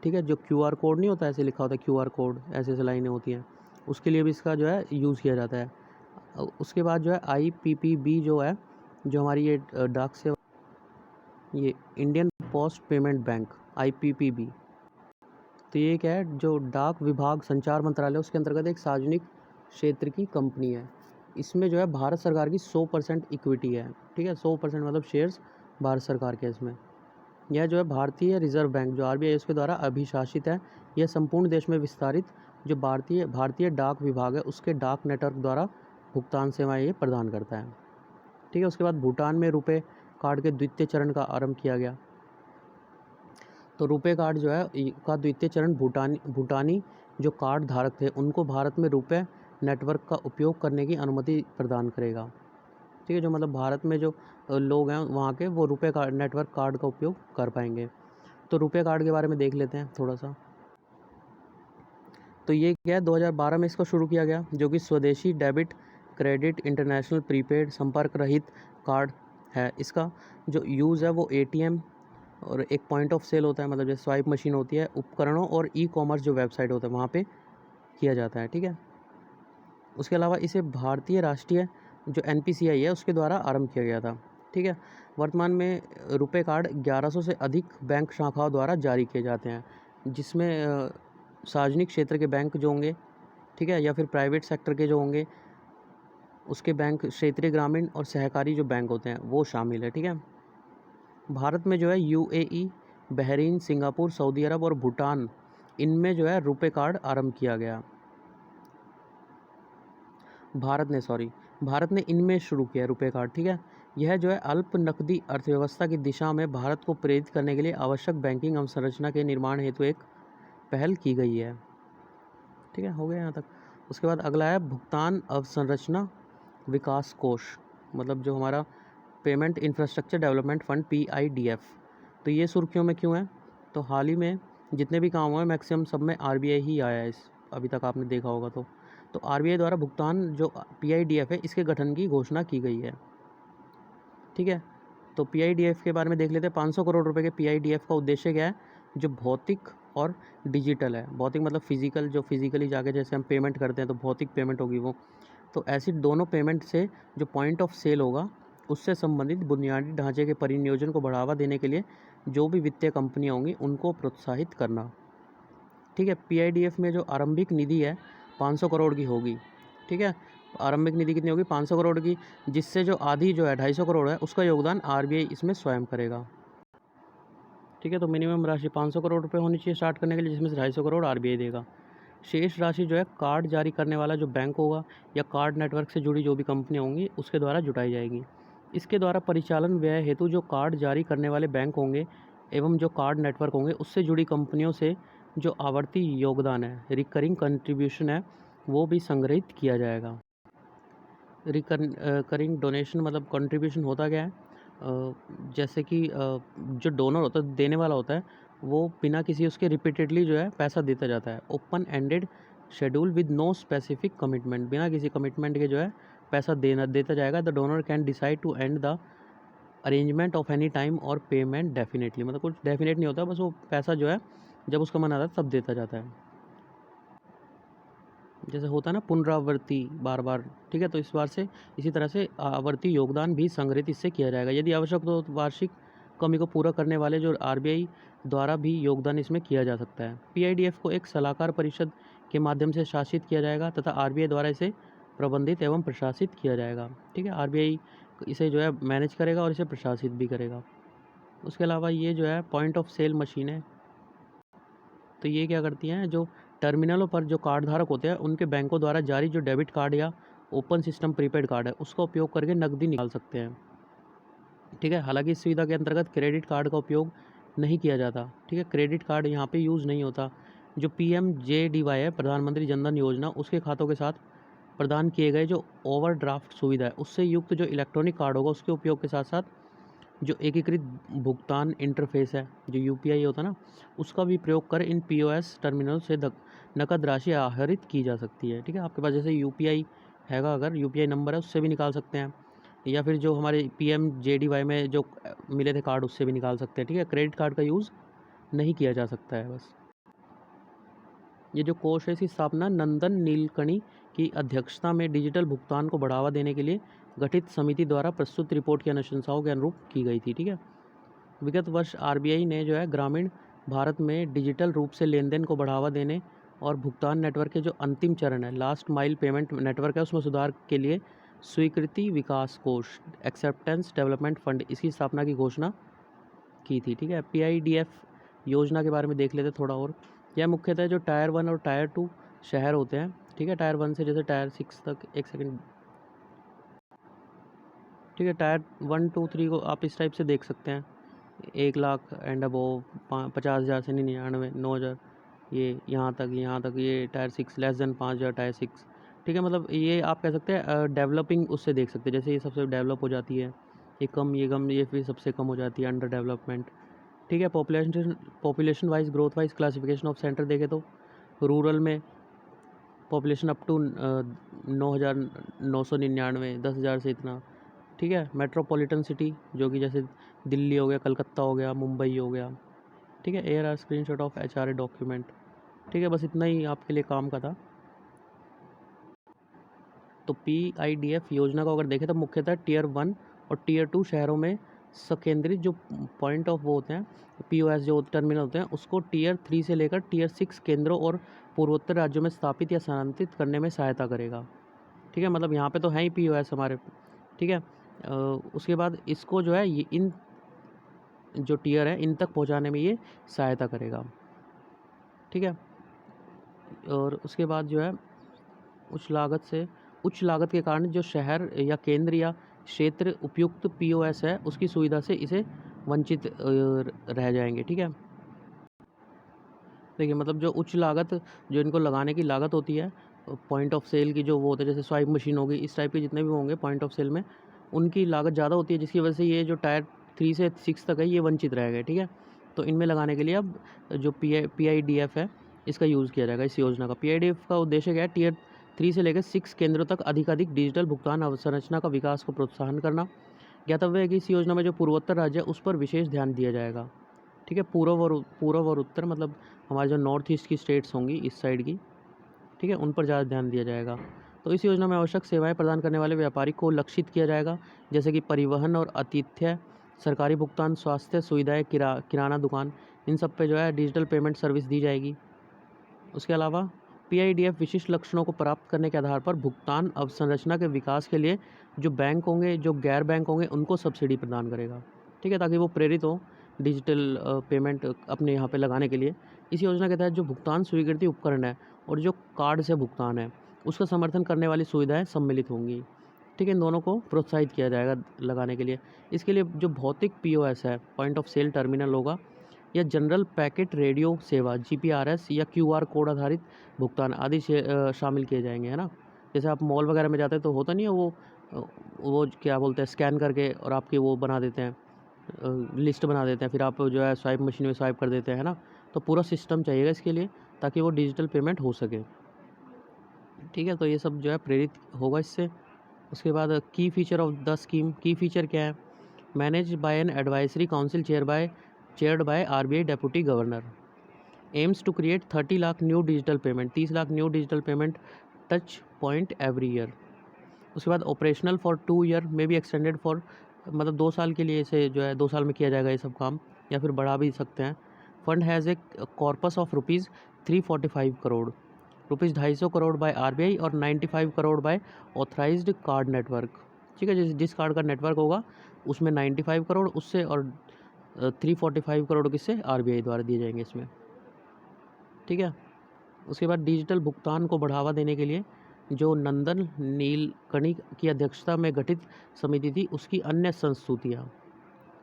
ठीक है। जो QR कोड नहीं होता, ऐसे लिखा होता है QR कोड, ऐसे ऐसे लाइनें होती हैं, उसके लिए भी इसका जो है यूज़ किया जाता है। उसके बाद जो है IPPB जो है, जो हमारी ये डाक सेवा, ये Indian post payment bank, IPPB, तो ये क्या है, जो डाक विभाग संचार मंत्रालय उसके अंतर्गत एक सार्वजनिक क्षेत्र की कंपनी है। इसमें जो है भारत सरकार की 100% इक्विटी है, ठीक है। 100% मतलब शेयर्स भारत सरकार के इसमें। यह जो है भारतीय रिजर्व बैंक जो RBI उसके द्वारा अभिशासित है। यह संपूर्ण देश में विस्तारित जो भारतीय डाक विभाग है उसके डाक नेटवर्क द्वारा भुगतान सेवाएं ये प्रदान करता है, ठीक है। उसके बाद भूटान में रुपे कार्ड के द्वितीय चरण का आरंभ किया गया। तो रुपे कार्ड जो है का द्वितीय चरण भूटानी जो कार्ड धारक थे उनको भारत में रुपे नेटवर्क का उपयोग करने की अनुमति प्रदान करेगा, ठीक है। जो मतलब भारत में जो लोग हैं वहाँ के, वो रुपे कार्ड नेटवर्क कार्ड का उपयोग कर पाएंगे। तो रुपे कार्ड के बारे में देख लेते हैं थोड़ा सा। तो ये क्या है, 2012 में इसको शुरू किया गया, जो कि स्वदेशी डेबिट क्रेडिट इंटरनेशनल प्रीपेड संपर्क रहित कार्ड है। इसका जो यूज़ है वो ATM और एक पॉइंट ऑफ सेल होता है, मतलब जैसे स्वाइप मशीन होती है, उपकरणों और E-कॉमर्स जो वेबसाइट होता है वहाँ पे किया जाता है, ठीक है। उसके अलावा इसे भारतीय राष्ट्रीय जो NPCI है उसके द्वारा आरंभ किया गया था, ठीक है। वर्तमान में रुपे कार्ड 1100 से अधिक बैंक शाखाओं द्वारा जारी किए जाते हैं, जिसमें सार्वजनिक क्षेत्र के बैंक जो होंगे, ठीक है, या फिर प्राइवेट सेक्टर के जो होंगे उसके बैंक, क्षेत्रीय ग्रामीण और सहकारी जो बैंक होते हैं वो शामिल है, ठीक है। भारत में जो है UAE, बहरीन, सिंगापुर, सऊदी अरब और भूटान, इनमें जो है रुपे कार्ड आरंभ किया गया। भारत ने इनमें शुरू किया है रुपे कार्ड, ठीक है। यह जो है अल्प नकदी अर्थव्यवस्था की दिशा में भारत को प्रेरित करने के लिए आवश्यक बैंकिंग अवसंरचना के निर्माण हेतु एक पहल की गई है, ठीक है। हो गया यहाँ तक। उसके बाद अगला है भुगतान अवसंरचना विकास कोष, मतलब जो हमारा payment infrastructure development fund PIDF। तो ये सुर्खियों में क्यों है? तो हाल ही में जितने भी काम हुए मैक्सिमम सब में RBI ही आया है, इस अभी तक आपने देखा होगा। तो RBI द्वारा भुगतान जो PIDF है इसके गठन की घोषणा की गई है, ठीक है। तो PIDF के बारे में देख लेते हैं। 500 करोड़ रुपए के PIDF का उद्देश्य क्या है? जो भौतिक और डिजिटल है। भौतिक मतलब फिजिकल, जो फिजिकली जाके जैसे हम पेमेंट करते हैं तो भौतिक पेमेंट होगी वो। तो ऐसी दोनों पेमेंट से जो पॉइंट ऑफ सेल होगा उससे संबंधित बुनियादी ढांचे के परिनियोजन को बढ़ावा देने के लिए जो भी वित्तीय कंपनियां होंगी उनको प्रोत्साहित करना, ठीक है। PIDF में जो आरंभिक निधि है 500 करोड़ की होगी, ठीक है। आरंभिक निधि कितनी होगी? 500 करोड़ की, जिससे जो आधी जो है 250 करोड़ है उसका योगदान RBI इसमें स्वयं करेगा, ठीक है। तो मिनिमम राशि 500 करोड़ रुपए होनी चाहिए स्टार्ट करने के लिए, जिसमें से 250 करोड़ RBI देगा। शेष राशि जो है कार्ड जारी करने वाला जो बैंक होगा या कार्ड नेटवर्क से जुड़ी जो भी कंपनियां होंगी उसके द्वारा जुटाई जाएगी। इसके द्वारा परिचालन व्यय हेतु जो कार्ड जारी करने वाले बैंक होंगे एवं जो कार्ड नेटवर्क होंगे उससे जुड़ी कंपनियों से जो आवर्ती योगदान है, रिकरिंग कंट्रीब्यूशन है, वो भी संग्रहित किया जाएगा। रिकरिंग डोनेशन मतलब कंट्रीब्यूशन होता क्या है? जैसे कि जो डोनर होता है, देने वाला होता है, वो बिना किसी उसके रिपीटेडली जो है पैसा देता जाता है। Open ended schedule with no specific commitment, बिना किसी कमिटमेंट के जो है पैसा देता जाएगा। The donor can decide to end the arrangement of any time और पेमेंट डेफिनेटली, मतलब कुछ डेफिनेट नहीं होता, बस वो पैसा जो है जब उसका मन आता है तब देता जाता है। जैसे होता है ना पुनरावृत्ति बार बार, ठीक है। तो इस बार से इसी तरह से आवर्ती योगदान भी संग्रहित इससे किया जाएगा। यदि आवश्यक तो वार्षिक कमी को पूरा करने वाले जो RBI द्वारा भी योगदान इसमें किया जा सकता है। PIDF को एक सलाहकार परिषद के माध्यम से शासित किया जाएगा तथा RBI द्वारा इसे प्रबंधित एवं प्रशासित किया जाएगा, ठीक है। RBI इसे जो है मैनेज करेगा और इसे प्रशासित भी करेगा। उसके अलावा ये जो है पॉइंट ऑफ सेल मशीन है, तो ये क्या करती हैं? जो टर्मिनलों पर जो कार्ड धारक होते हैं उनके बैंकों द्वारा जारी जो डेबिट कार्ड या ओपन सिस्टम प्रीपेड कार्ड है उसका उपयोग करके नकदी निकाल सकते हैं, ठीक है। हालांकि इस सुविधा के अंतर्गत क्रेडिट कार्ड का उपयोग नहीं किया जाता, ठीक है। क्रेडिट कार्ड यहाँ पे यूज़ नहीं होता। जो PMJDY है, प्रधानमंत्री जनधन योजना, उसके खातों के साथ प्रदान किए गए जो ओवरड्राफ्ट सुविधा है उससे युक्त जो इलेक्ट्रॉनिक कार्ड होगा उसके उपयोग के साथ साथ जो एकीकृत भुगतान इंटरफेस है, जो UPI होता है ना, उसका भी प्रयोग कर इन POS टर्मिनल से नकद राशि आहरित की जा सकती है, ठीक है। आपके पास जैसे UPI हैगा, अगर UPI नंबर है उससे भी निकाल सकते हैं, या फिर जो हमारे PMJDY में जो मिले थे कार्ड उससे भी निकाल सकते हैं, ठीक है। क्रेडिट कार्ड का यूज़ नहीं किया जा सकता है बस। ये जो कोष है इसकी स्थापना नंदन नीलकणी की अध्यक्षता में डिजिटल भुगतान को बढ़ावा देने के लिए गठित समिति द्वारा प्रस्तुत रिपोर्ट की अनुशंसाओं के अनुरूप की गई थी, ठीक है। विगत वर्ष RBI ने जो है ग्रामीण भारत में डिजिटल रूप से लेन देन को बढ़ावा देने और भुगतान नेटवर्क के जो अंतिम चरण है, लास्ट माइल पेमेंट नेटवर्क है, उसमें सुधार के लिए स्वीकृति विकास कोष, एक्सेप्टेंस डेवलपमेंट फंड, इसकी स्थापना की घोषणा की थी, ठीक है। PIDF योजना के बारे में देख लेते थोड़ा और। यह मुख्यतः जो टायर 1 और टायर 2 शहर होते हैं, ठीक है, टायर 1 से जैसे टायर 6 तक, एक सेकंड, ठीक है। टायर 1 2 3 को आप इस टाइप से देख सकते हैं, 1 लाख एंड अबोव, 50,000 से 99, 9,000, ये यहाँ तक ये टायर 6 लेस देन 5,000 टायर 6, ठीक है। मतलब ये आप कह सकते हैं डेवलपिंग उससे देख सकते हैं, जैसे ये सबसे डेवलप हो जाती है, ये फिर सबसे कम हो जाती है अंडर डेवलपमेंट, ठीक है। Population wise growth wise classification of centre देखें तो रूरल में पॉपुलेशन अप टू 9,999, 10,000 से इतना, ठीक है। मेट्रोपॉलिटन सिटी जो कि जैसे दिल्ली हो गया, कलकत्ता हो गया, मुंबई हो गया, ठीक है। ARR screenshot of HRA document, ठीक है। बस इतना ही आपके लिए काम का था। तो PIDF योजना को अगर देखें तो मुख्यतः टियर 1 और टियर 2 शहरों में संकेंद्रित जो पॉइंट ऑफ वो होते हैं, POS जो टर्मिनल होते हैं, उसको टियर 3 से लेकर टियर 6 केंद्रों और पूर्वोत्तर राज्यों में स्थापित या स्थानांतरित करने में सहायता करेगा, ठीक है। मतलब यहाँ पे तो है ही POS हमारे, ठीक है। उसके बाद इसको जो है ये इन जो टियर है इन तक पहुँचाने में ये सहायता करेगा, ठीक है। और उसके बाद जो है उच्च लागत से उच्च लागत के कारण जो शहर या केंद्र या क्षेत्र उपयुक्त पीओएस है उसकी सुविधा से इसे वंचित रह जाएंगे। ठीक है, देखिए मतलब जो उच्च लागत, जो इनको लगाने की लागत होती है पॉइंट ऑफ सेल की, जो वो होता है जैसे स्वाइप मशीन होगी, इस टाइप के जितने भी होंगे पॉइंट ऑफ सेल में, उनकी लागत ज़्यादा होती है, जिसकी वजह से ये जो टायर 3 से 6 तक है ये वंचित रह गए। ठीक है, तो इनमें लगाने के लिए अब जो PIDF है इसका यूज़ किया जाएगा। इस योजना का PIDF का उद्देश्य क्या है? टियर 3 से लेकर 6 केंद्रों तक अधिकाधिक डिजिटल भुगतान अवसंरचना का विकास को प्रोत्साहन करना। ज्ञातव्य है कि इस योजना में जो पूर्वोत्तर राज्य है उस पर विशेष ध्यान दिया जाएगा। ठीक है, पूर्व और उत्तर मतलब हमारे जो नॉर्थ ईस्ट की स्टेट्स होंगी इस साइड की, ठीक है, उन पर ज़्यादा ध्यान दिया जाएगा। तो इस योजना में आवश्यक सेवाएं प्रदान करने वाले व्यापारी को लक्षित किया जाएगा, जैसे कि परिवहन और आतिथ्य, सरकारी भुगतान, स्वास्थ्य सुविधाएं, किराना दुकान, इन सब पे जो है डिजिटल पेमेंट सर्विस दी जाएगी। उसके अलावा PIDF विशिष्ट लक्षणों को प्राप्त करने के आधार पर भुगतान अवसंरचना के विकास के लिए जो बैंक होंगे, जो गैर बैंक होंगे, उनको सब्सिडी प्रदान करेगा। ठीक है, ताकि वो प्रेरित हो डिजिटल पेमेंट अपने यहाँ पे लगाने के लिए। इस योजना के तहत जो भुगतान स्वीकृति उपकरण है और जो कार्ड से भुगतान है उसका समर्थन करने वाली सुविधाएं सम्मिलित होंगी। ठीक है, इन दोनों को प्रोत्साहित किया जाएगा लगाने के लिए। इसके लिए जो भौतिक POS है, पॉइंट ऑफ सेल टर्मिनल होगा, या जनरल पैकेट रेडियो सेवा GPRS या QR कोड आधारित भुगतान आदि शामिल किए जाएंगे, है ना। जैसे आप मॉल वगैरह में जाते हैं तो होता नहीं है वो क्या बोलते हैं, स्कैन करके और आपकी वो बना देते हैं, लिस्ट बना देते हैं, फिर आप जो है स्वाइप मशीन में स्वाइप कर देते हैं, है ना। तो पूरा सिस्टम चाहिएगा इसके लिए ताकि वो डिजिटल पेमेंट हो सके। ठीक है, तो ये सब जो है प्रेरित होगा इससे। उसके बाद की फीचर ऑफ द स्कीम, की फीचर क्या है? Manage by an advisory council chaired by RBI deputy governor, aims to create 30 lakh new digital payment, 30 lakh new digital payment touch point every year. उसके बाद ऑपरेशनल फॉर 2 ईयर में be extended for, मतलब 2 साल के लिए इसे जो है 2 साल में किया जाएगा ये सब काम, या फिर बढ़ा भी सकते हैं। Fund has a corpus of ₹345 crore, ₹250 crore by RBI और 95 crore by authorized card network. ठीक है, जिस कार्ड का नेटवर्क होगा उसमें 95 करोड़ उससे, और 345 करोड़ किससे? RBI द्वारा दिए जाएंगे इसमें। ठीक है, उसके बाद डिजिटल भुगतान को बढ़ावा देने के लिए जो नंदन नीलकणी की अध्यक्षता में गठित समिति थी उसकी अन्य संस्तुतियाँ।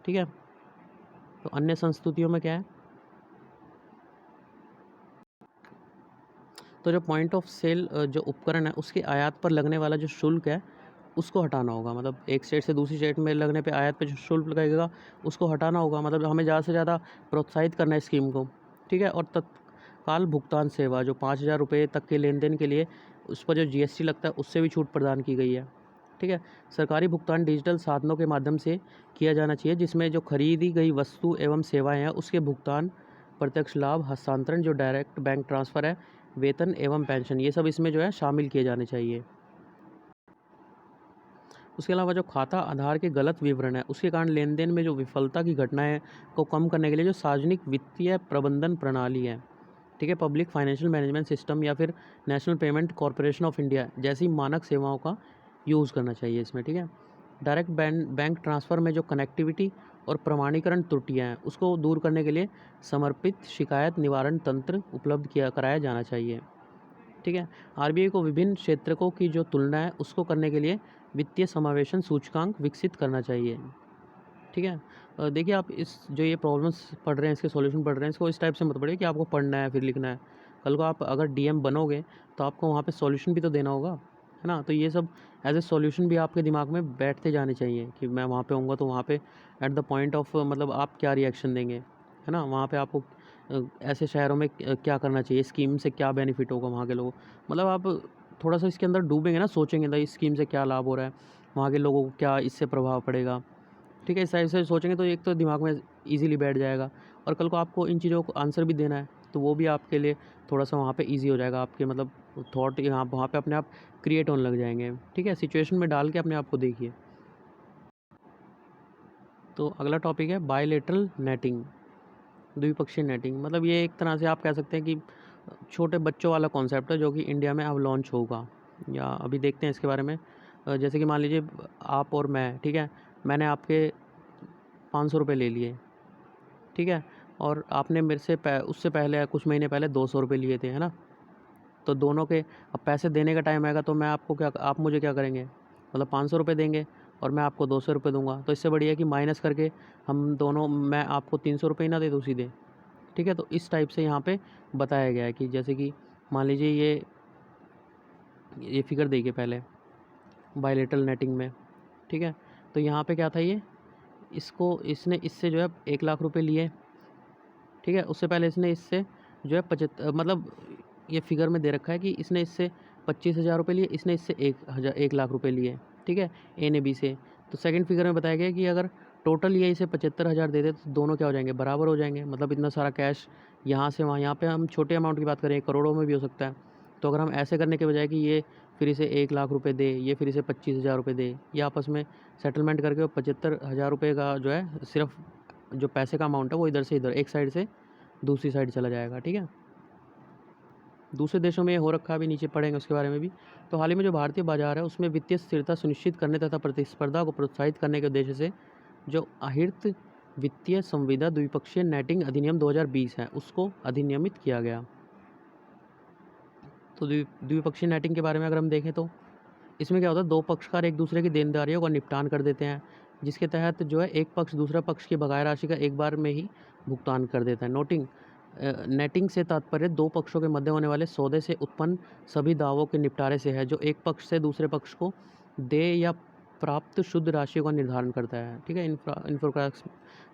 ठीक है, तो अन्य संस्तुतियों में क्या है? तो जो पॉइंट ऑफ सेल जो उपकरण है उसके आयात पर लगने वाला जो शुल्क है उसको हटाना होगा। मतलब एक स्टेट से दूसरी स्टेट में लगने पे आयात पे जो शुल्क लगेगा उसको हटाना होगा। मतलब हमें ज़्यादा से ज़्यादा प्रोत्साहित करना है स्कीम को। ठीक है, और तत्काल भुगतान सेवा जो 5,000 रुपये तक के लेन देन के लिए उस पर जो GST लगता है उससे भी छूट प्रदान की गई है। ठीक है, सरकारी भुगतान डिजिटल साधनों के माध्यम से किया जाना चाहिए, जिसमें जो खरीदी गई वस्तु एवं सेवाएं हैं उसके भुगतान, प्रत्यक्ष लाभ हस्तांतरण, जो डायरेक्ट बैंक ट्रांसफ़र है, वेतन एवं पेंशन, ये सब इसमें जो है शामिल किए जाने चाहिए। उसके अलावा जो खाता आधार के गलत विवरण है उसके कारण लेन देन में जो विफलता की घटनाएं को कम करने के लिए जो सार्वजनिक वित्तीय प्रबंधन प्रणाली है, ठीक है, पब्लिक फाइनेंशियल मैनेजमेंट सिस्टम या फिर national payment corporation of India जैसी मानक सेवाओं का यूज़ करना चाहिए इसमें। ठीक है, डायरेक्ट बैंक ट्रांसफ़र में जो कनेक्टिविटी और प्रमाणीकरण त्रुटियाँ हैं उसको दूर करने के लिए समर्पित शिकायत निवारण तंत्र उपलब्ध कराया जाना चाहिए। ठीक है, RBI को विभिन्न क्षेत्रकों की जो तुलना है उसको करने के लिए वित्तीय समावेशन सूचकांक विकसित करना चाहिए। ठीक है, देखिए आप इस जो ये प्रॉब्लम्स पढ़ रहे हैं, इसके सॉल्यूशन पढ़ रहे हैं, इसको इस टाइप से मत पढ़िए कि आपको पढ़ना है फिर लिखना है। कल को आप अगर DM बनोगे तो आपको वहाँ पे सॉल्यूशन भी तो देना होगा, है ना। तो ये सब एज ए सॉल्यूशन भी आपके दिमाग में बैठते जाने चाहिए कि मैं वहाँ पे होऊंगा तो वहाँ पे एट द पॉइंट ऑफ मतलब आप क्या रिएक्शन देंगे, है ना। वहाँ पे आपको ऐसे शहरों में क्या करना चाहिए, स्कीम से क्या बेनिफिट होगा वहाँ के लोगों, मतलब आप थोड़ा सा इसके अंदर डूबेंगे ना, सोचेंगे ना इस स्कीम से क्या लाभ हो रहा है, वहाँ के लोगों को क्या इससे प्रभाव पड़ेगा। ठीक है, इस टाइप से सोचेंगे तो एक तो दिमाग में इजीली बैठ जाएगा, और कल को आपको इन चीज़ों को आंसर भी देना है तो वो भी आपके लिए थोड़ा सा वहाँ पे इजी हो जाएगा। आपके मतलब थॉट यहाँ वहाँ पे अपने आप क्रिएट होने लग जाएंगे। ठीक है, सिचुएशन में डाल के अपने आप को देखिए। तो अगला टॉपिक है बायलेटरल नेटिंग, द्विपक्षीय नेटिंग। मतलब ये एक तरह से आप कह सकते हैं कि छोटे बच्चों वाला कॉन्सेप्ट है जो कि इंडिया में अब लॉन्च होगा, या अभी देखते हैं इसके बारे में। जैसे कि मान लीजिए आप और मैं, ठीक है, मैंने आपके 500 रुपये ले लिए, ठीक है, और आपने मेरे से उससे पहले कुछ महीने पहले 200 रुपये लिए थे, है ना। तो दोनों के अब पैसे देने का टाइम आएगा तो मैं आपको क्या, आप मुझे क्या करेंगे, मतलब 500 रुपये देंगे और मैं आपको 200 रुपये दूंगा। तो इससे बढ़िया कि माइनस करके हम दोनों, मैं आपको 300 रुपये ही ना दे दूँ सीधे। ठीक है, तो इस टाइप से यहाँ पे बताया गया है कि जैसे कि मान लीजिए ये फिगर देखिए पहले बायलेटरल नेटिंग में। ठीक है, तो यहाँ पे क्या था, ये इसने इससे जो है 1 लाख रुपए लिए। ठीक है, उससे पहले इसने इससे जो है 75, मतलब ये फिगर में दे रखा है कि इसने इससे 25,000 रुपये लिए, इसने इससे 1 लाख रुपये लिए। ठीक है, ए ने बी से। तो सेकंड फिगर में बताया गया कि अगर टोटल ये इसे 75,000 दे दे तो दोनों क्या हो जाएंगे, बराबर हो जाएंगे। मतलब इतना सारा कैश यहाँ से वहाँ, यहाँ पे हम छोटे अमाउंट की बात करें, करोड़ों में भी हो सकता है। तो अगर हम ऐसे करने के बजाय कि ये फिर इसे 1 लाख रुपये दे, ये फिर इसे 25,000 रुपये दे, ये आपस में सेटलमेंट करके वो 75,000 रुपये का जो है सिर्फ जो पैसे का अमाउंट है वो इधर से इधर, एक साइड से दूसरी साइड चला जाएगा। ठीक है, दूसरे देशों में ये हो रखा है, अभी नीचे पढ़ेंगे उसके बारे में भी। तो हाल ही में जो भारतीय बाजार है उसमें वित्तीय स्थिरता सुनिश्चित करने तथा प्रतिस्पर्धा को प्रोत्साहित करने के उद्देश्य से जो आहिर्त वित्तीय संविदा द्विपक्षीय नेटिंग अधिनियम 2020 है उसको अधिनियमित किया गया। तो द्विपक्षीय नेटिंग के बारे में अगर हम देखें तो इसमें क्या होता है, दो पक्षकार एक दूसरे की देनदारियों का निपटान कर देते हैं, जिसके तहत जो है एक पक्ष दूसरा पक्ष की बकाया राशि का एक बार में ही भुगतान कर देता है। नेटिंग से तात्पर्य दो पक्षों के मध्य होने वाले सौदे से उत्पन्न सभी दावों के निपटारे से है, जो एक पक्ष से दूसरे पक्ष को देय या प्राप्त शुद्ध राशि का निर्धारण करता है। ठीक है,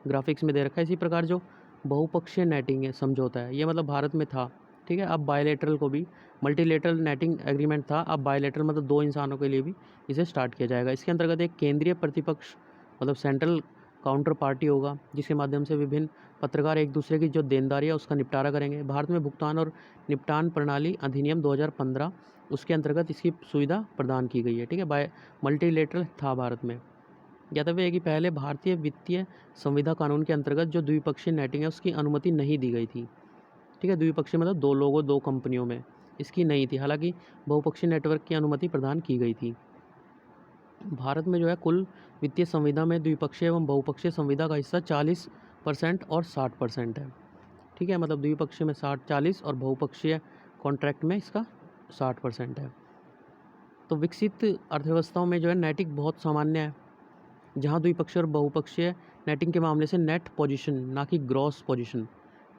ग्राफिक्स में दे रखा है। इसी प्रकार जो बहुपक्षीय नेटिंग है समझौता है, ये मतलब भारत में था। ठीक है, अब बायलेटरल को भी, मल्टीलेटरल नेटिंग एग्रीमेंट था, अब बायलेटरल मतलब दो इंसानों के लिए भी इसे स्टार्ट किया जाएगा। इसके अंतर्गत एक केंद्रीय प्रतिपक्ष मतलब सेंट्रल काउंटर पार्टी होगा, जिसके माध्यम से विभिन्न पत्रकार एक दूसरे की जो देनदारी है उसका निपटारा करेंगे। भारत में भुगतान और निपटान प्रणाली अधिनियम 2015 उसके अंतर्गत इसकी सुविधा प्रदान की गई है। ठीक है, बाय मल्टीलेटरल था भारत में। ज्ञातव्य है कि पहले भारतीय वित्तीय संविधा कानून के अंतर्गत जो द्विपक्षीय नेटिंग है उसकी अनुमति नहीं दी गई थी। ठीक है, द्विपक्षीय मतलब दो लोगों दो कंपनियों में, इसकी नहीं थी। हालांकि बहुपक्षीय नेटवर्क की अनुमति प्रदान की गई थी। भारत में जो है कुल वित्तीय संविदा में द्विपक्षीय एवं बहुपक्षीय संविदा का हिस्सा 40% और 60% है। ठीक है, मतलब द्विपक्षीय में 40 और बहुपक्षीय कॉन्ट्रैक्ट में इसका 60% है। तो विकसित अर्थव्यवस्थाओं में जो है नेटिंग बहुत सामान्य है, जहाँ द्विपक्षीय और बहुपक्षीय नेटिंग के मामले से नेट पोजीशन ना कि ग्रॉस पोजीशन।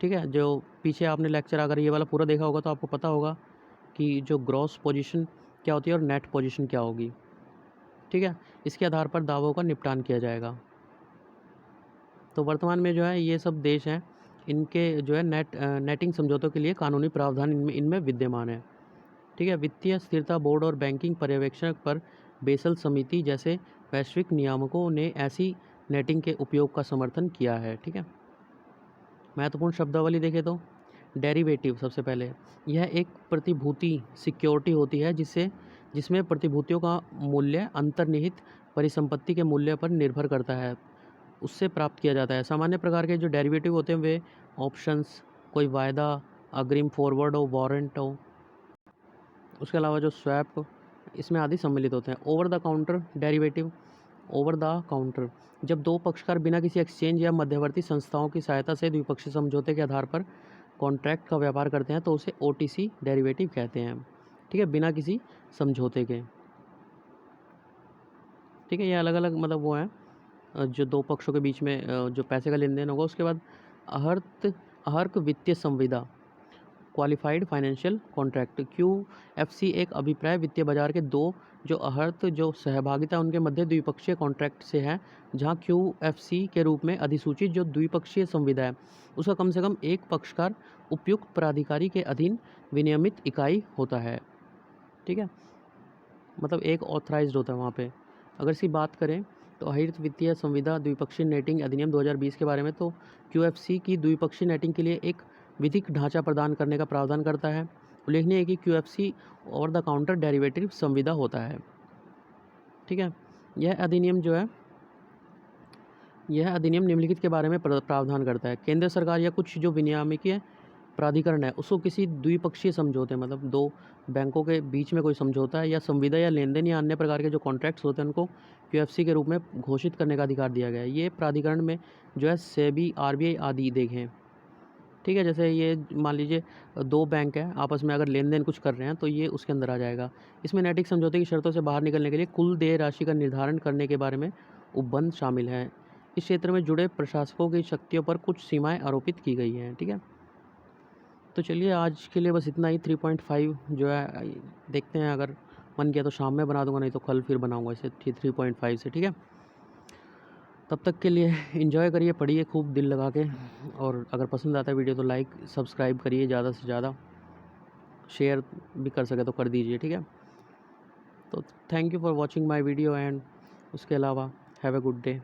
ठीक है, जो पीछे आपने लेक्चर अगर ये वाला पूरा देखा होगा तो आपको पता होगा कि जो ग्रॉस पोजीशन क्या होती है और नेट पोजीशन क्या होगी। ठीक है, इसके आधार पर दावों का निपटान किया जाएगा। तो वर्तमान में जो है ये सब देश हैं, इनके जो है नेटिंग समझौतों के लिए कानूनी प्रावधान इनमें विद्यमान है। ठीक है, वित्तीय स्थिरता बोर्ड और बैंकिंग पर्यवेक्षण पर बेसल समिति जैसे वैश्विक नियामकों ने ऐसी नेटिंग के उपयोग का समर्थन किया है। ठीक है, महत्वपूर्ण शब्दावली देखें तो डेरिवेटिव सबसे पहले, यह एक प्रतिभूति सिक्योरिटी होती है जिसमें प्रतिभूतियों का मूल्य अंतर्निहित परिसंपत्ति के मूल्य पर निर्भर करता है, उससे प्राप्त किया जाता है। सामान्य प्रकार के जो डेरिवेटिव होते हैं वे ऑप्शंस, कोई वायदा, अग्रिम फॉरवर्ड हो, वारंट हो, उसके अलावा जो स्वैप इसमें आदि सम्मिलित होते हैं। Over the counter derivative, over the counter जब दो पक्षकार बिना किसी एक्सचेंज या मध्यवर्ती संस्थाओं की सहायता से द्विपक्षीय समझौते के आधार पर कॉन्ट्रैक्ट का व्यापार करते हैं तो उसे OTC डेरिवेटिव कहते हैं। ठीक है, बिना किसी समझौते के। ठीक है, ये अलग अलग मतलब वो हैं जो दो पक्षों के बीच में जो पैसे का लेन देन होगा। उसके बाद अहर्क वित्तीय संविदा, क्वालिफाइड फाइनेंशियल कॉन्ट्रैक्ट, QFC एक अभिप्राय वित्तीय बाजार के दो जो अहर्त जो सहभागिता उनके मध्य द्विपक्षीय कॉन्ट्रैक्ट से है, जहां QFC के रूप में अधिसूचित जो द्विपक्षीय संविदा है उसका कम से कम एक पक्षकार उपयुक्त प्राधिकारी के अधीन विनियमित इकाई होता है। ठीक है, मतलब एक ऑथराइज्ड होता है वहाँ पे। अगर इसकी बात करें तो अहिर्त वित्तीय संविदा द्विपक्षीय नेटिंग अधिनियम 2020 के बारे में, तो QFC की द्विपक्षीय नेटिंग के लिए एक विधिक ढांचा प्रदान करने का प्रावधान करता है। उल्लेखनीय है कि QFC over the counter derivative संविदा होता है। ठीक है, यह अधिनियम निम्नलिखित के बारे में प्रावधान करता है। केंद्र सरकार या कुछ जो विनियामकीय प्राधिकरण है उसको किसी द्विपक्षीय समझौते मतलब दो बैंकों के बीच में कोई समझौता है या संविदा या लेन देन या अन्य प्रकार के जो कॉन्ट्रैक्ट्स होते हैं उनको QFC के रूप में घोषित करने का अधिकार दिया गया है। ये प्राधिकरण में जो है SEBI, RBI आदि देखें। ठीक है। जैसे ये मान लीजिए 2 बैंक हैं, आपस में अगर लेन-देन कुछ कर रहे हैं तो ये उसके अंदर आ जाएगा। इसमें नैतिक समझौते की शर्तों से बाहर निकलने के लिए कुल देय राशि का निर्धारण करने के बारे में उपबंध शामिल हैं। इस क्षेत्र में जुड़े प्रशासकों की शक्तियों पर कुछ सीमाएँ आरोपित की गई हैं। ठीक है। तो चलिए आज के लिए बस इतना ही। 3.5 जो है देखते हैं, अगर मन किया तो शाम में बना दूँगा, नहीं तो कल फिर बनाऊँगा इसे 3.5 से। ठीक है। तब तक के लिए एंजॉय करिए, पढ़िए खूब दिल लगा के, और अगर पसंद आता है वीडियो तो लाइक सब्सक्राइब करिए, ज़्यादा से ज़्यादा शेयर भी कर सके तो कर दीजिए। ठीक है। तो thank you for watching my video and उसके अलावा हैव अ गुड डे।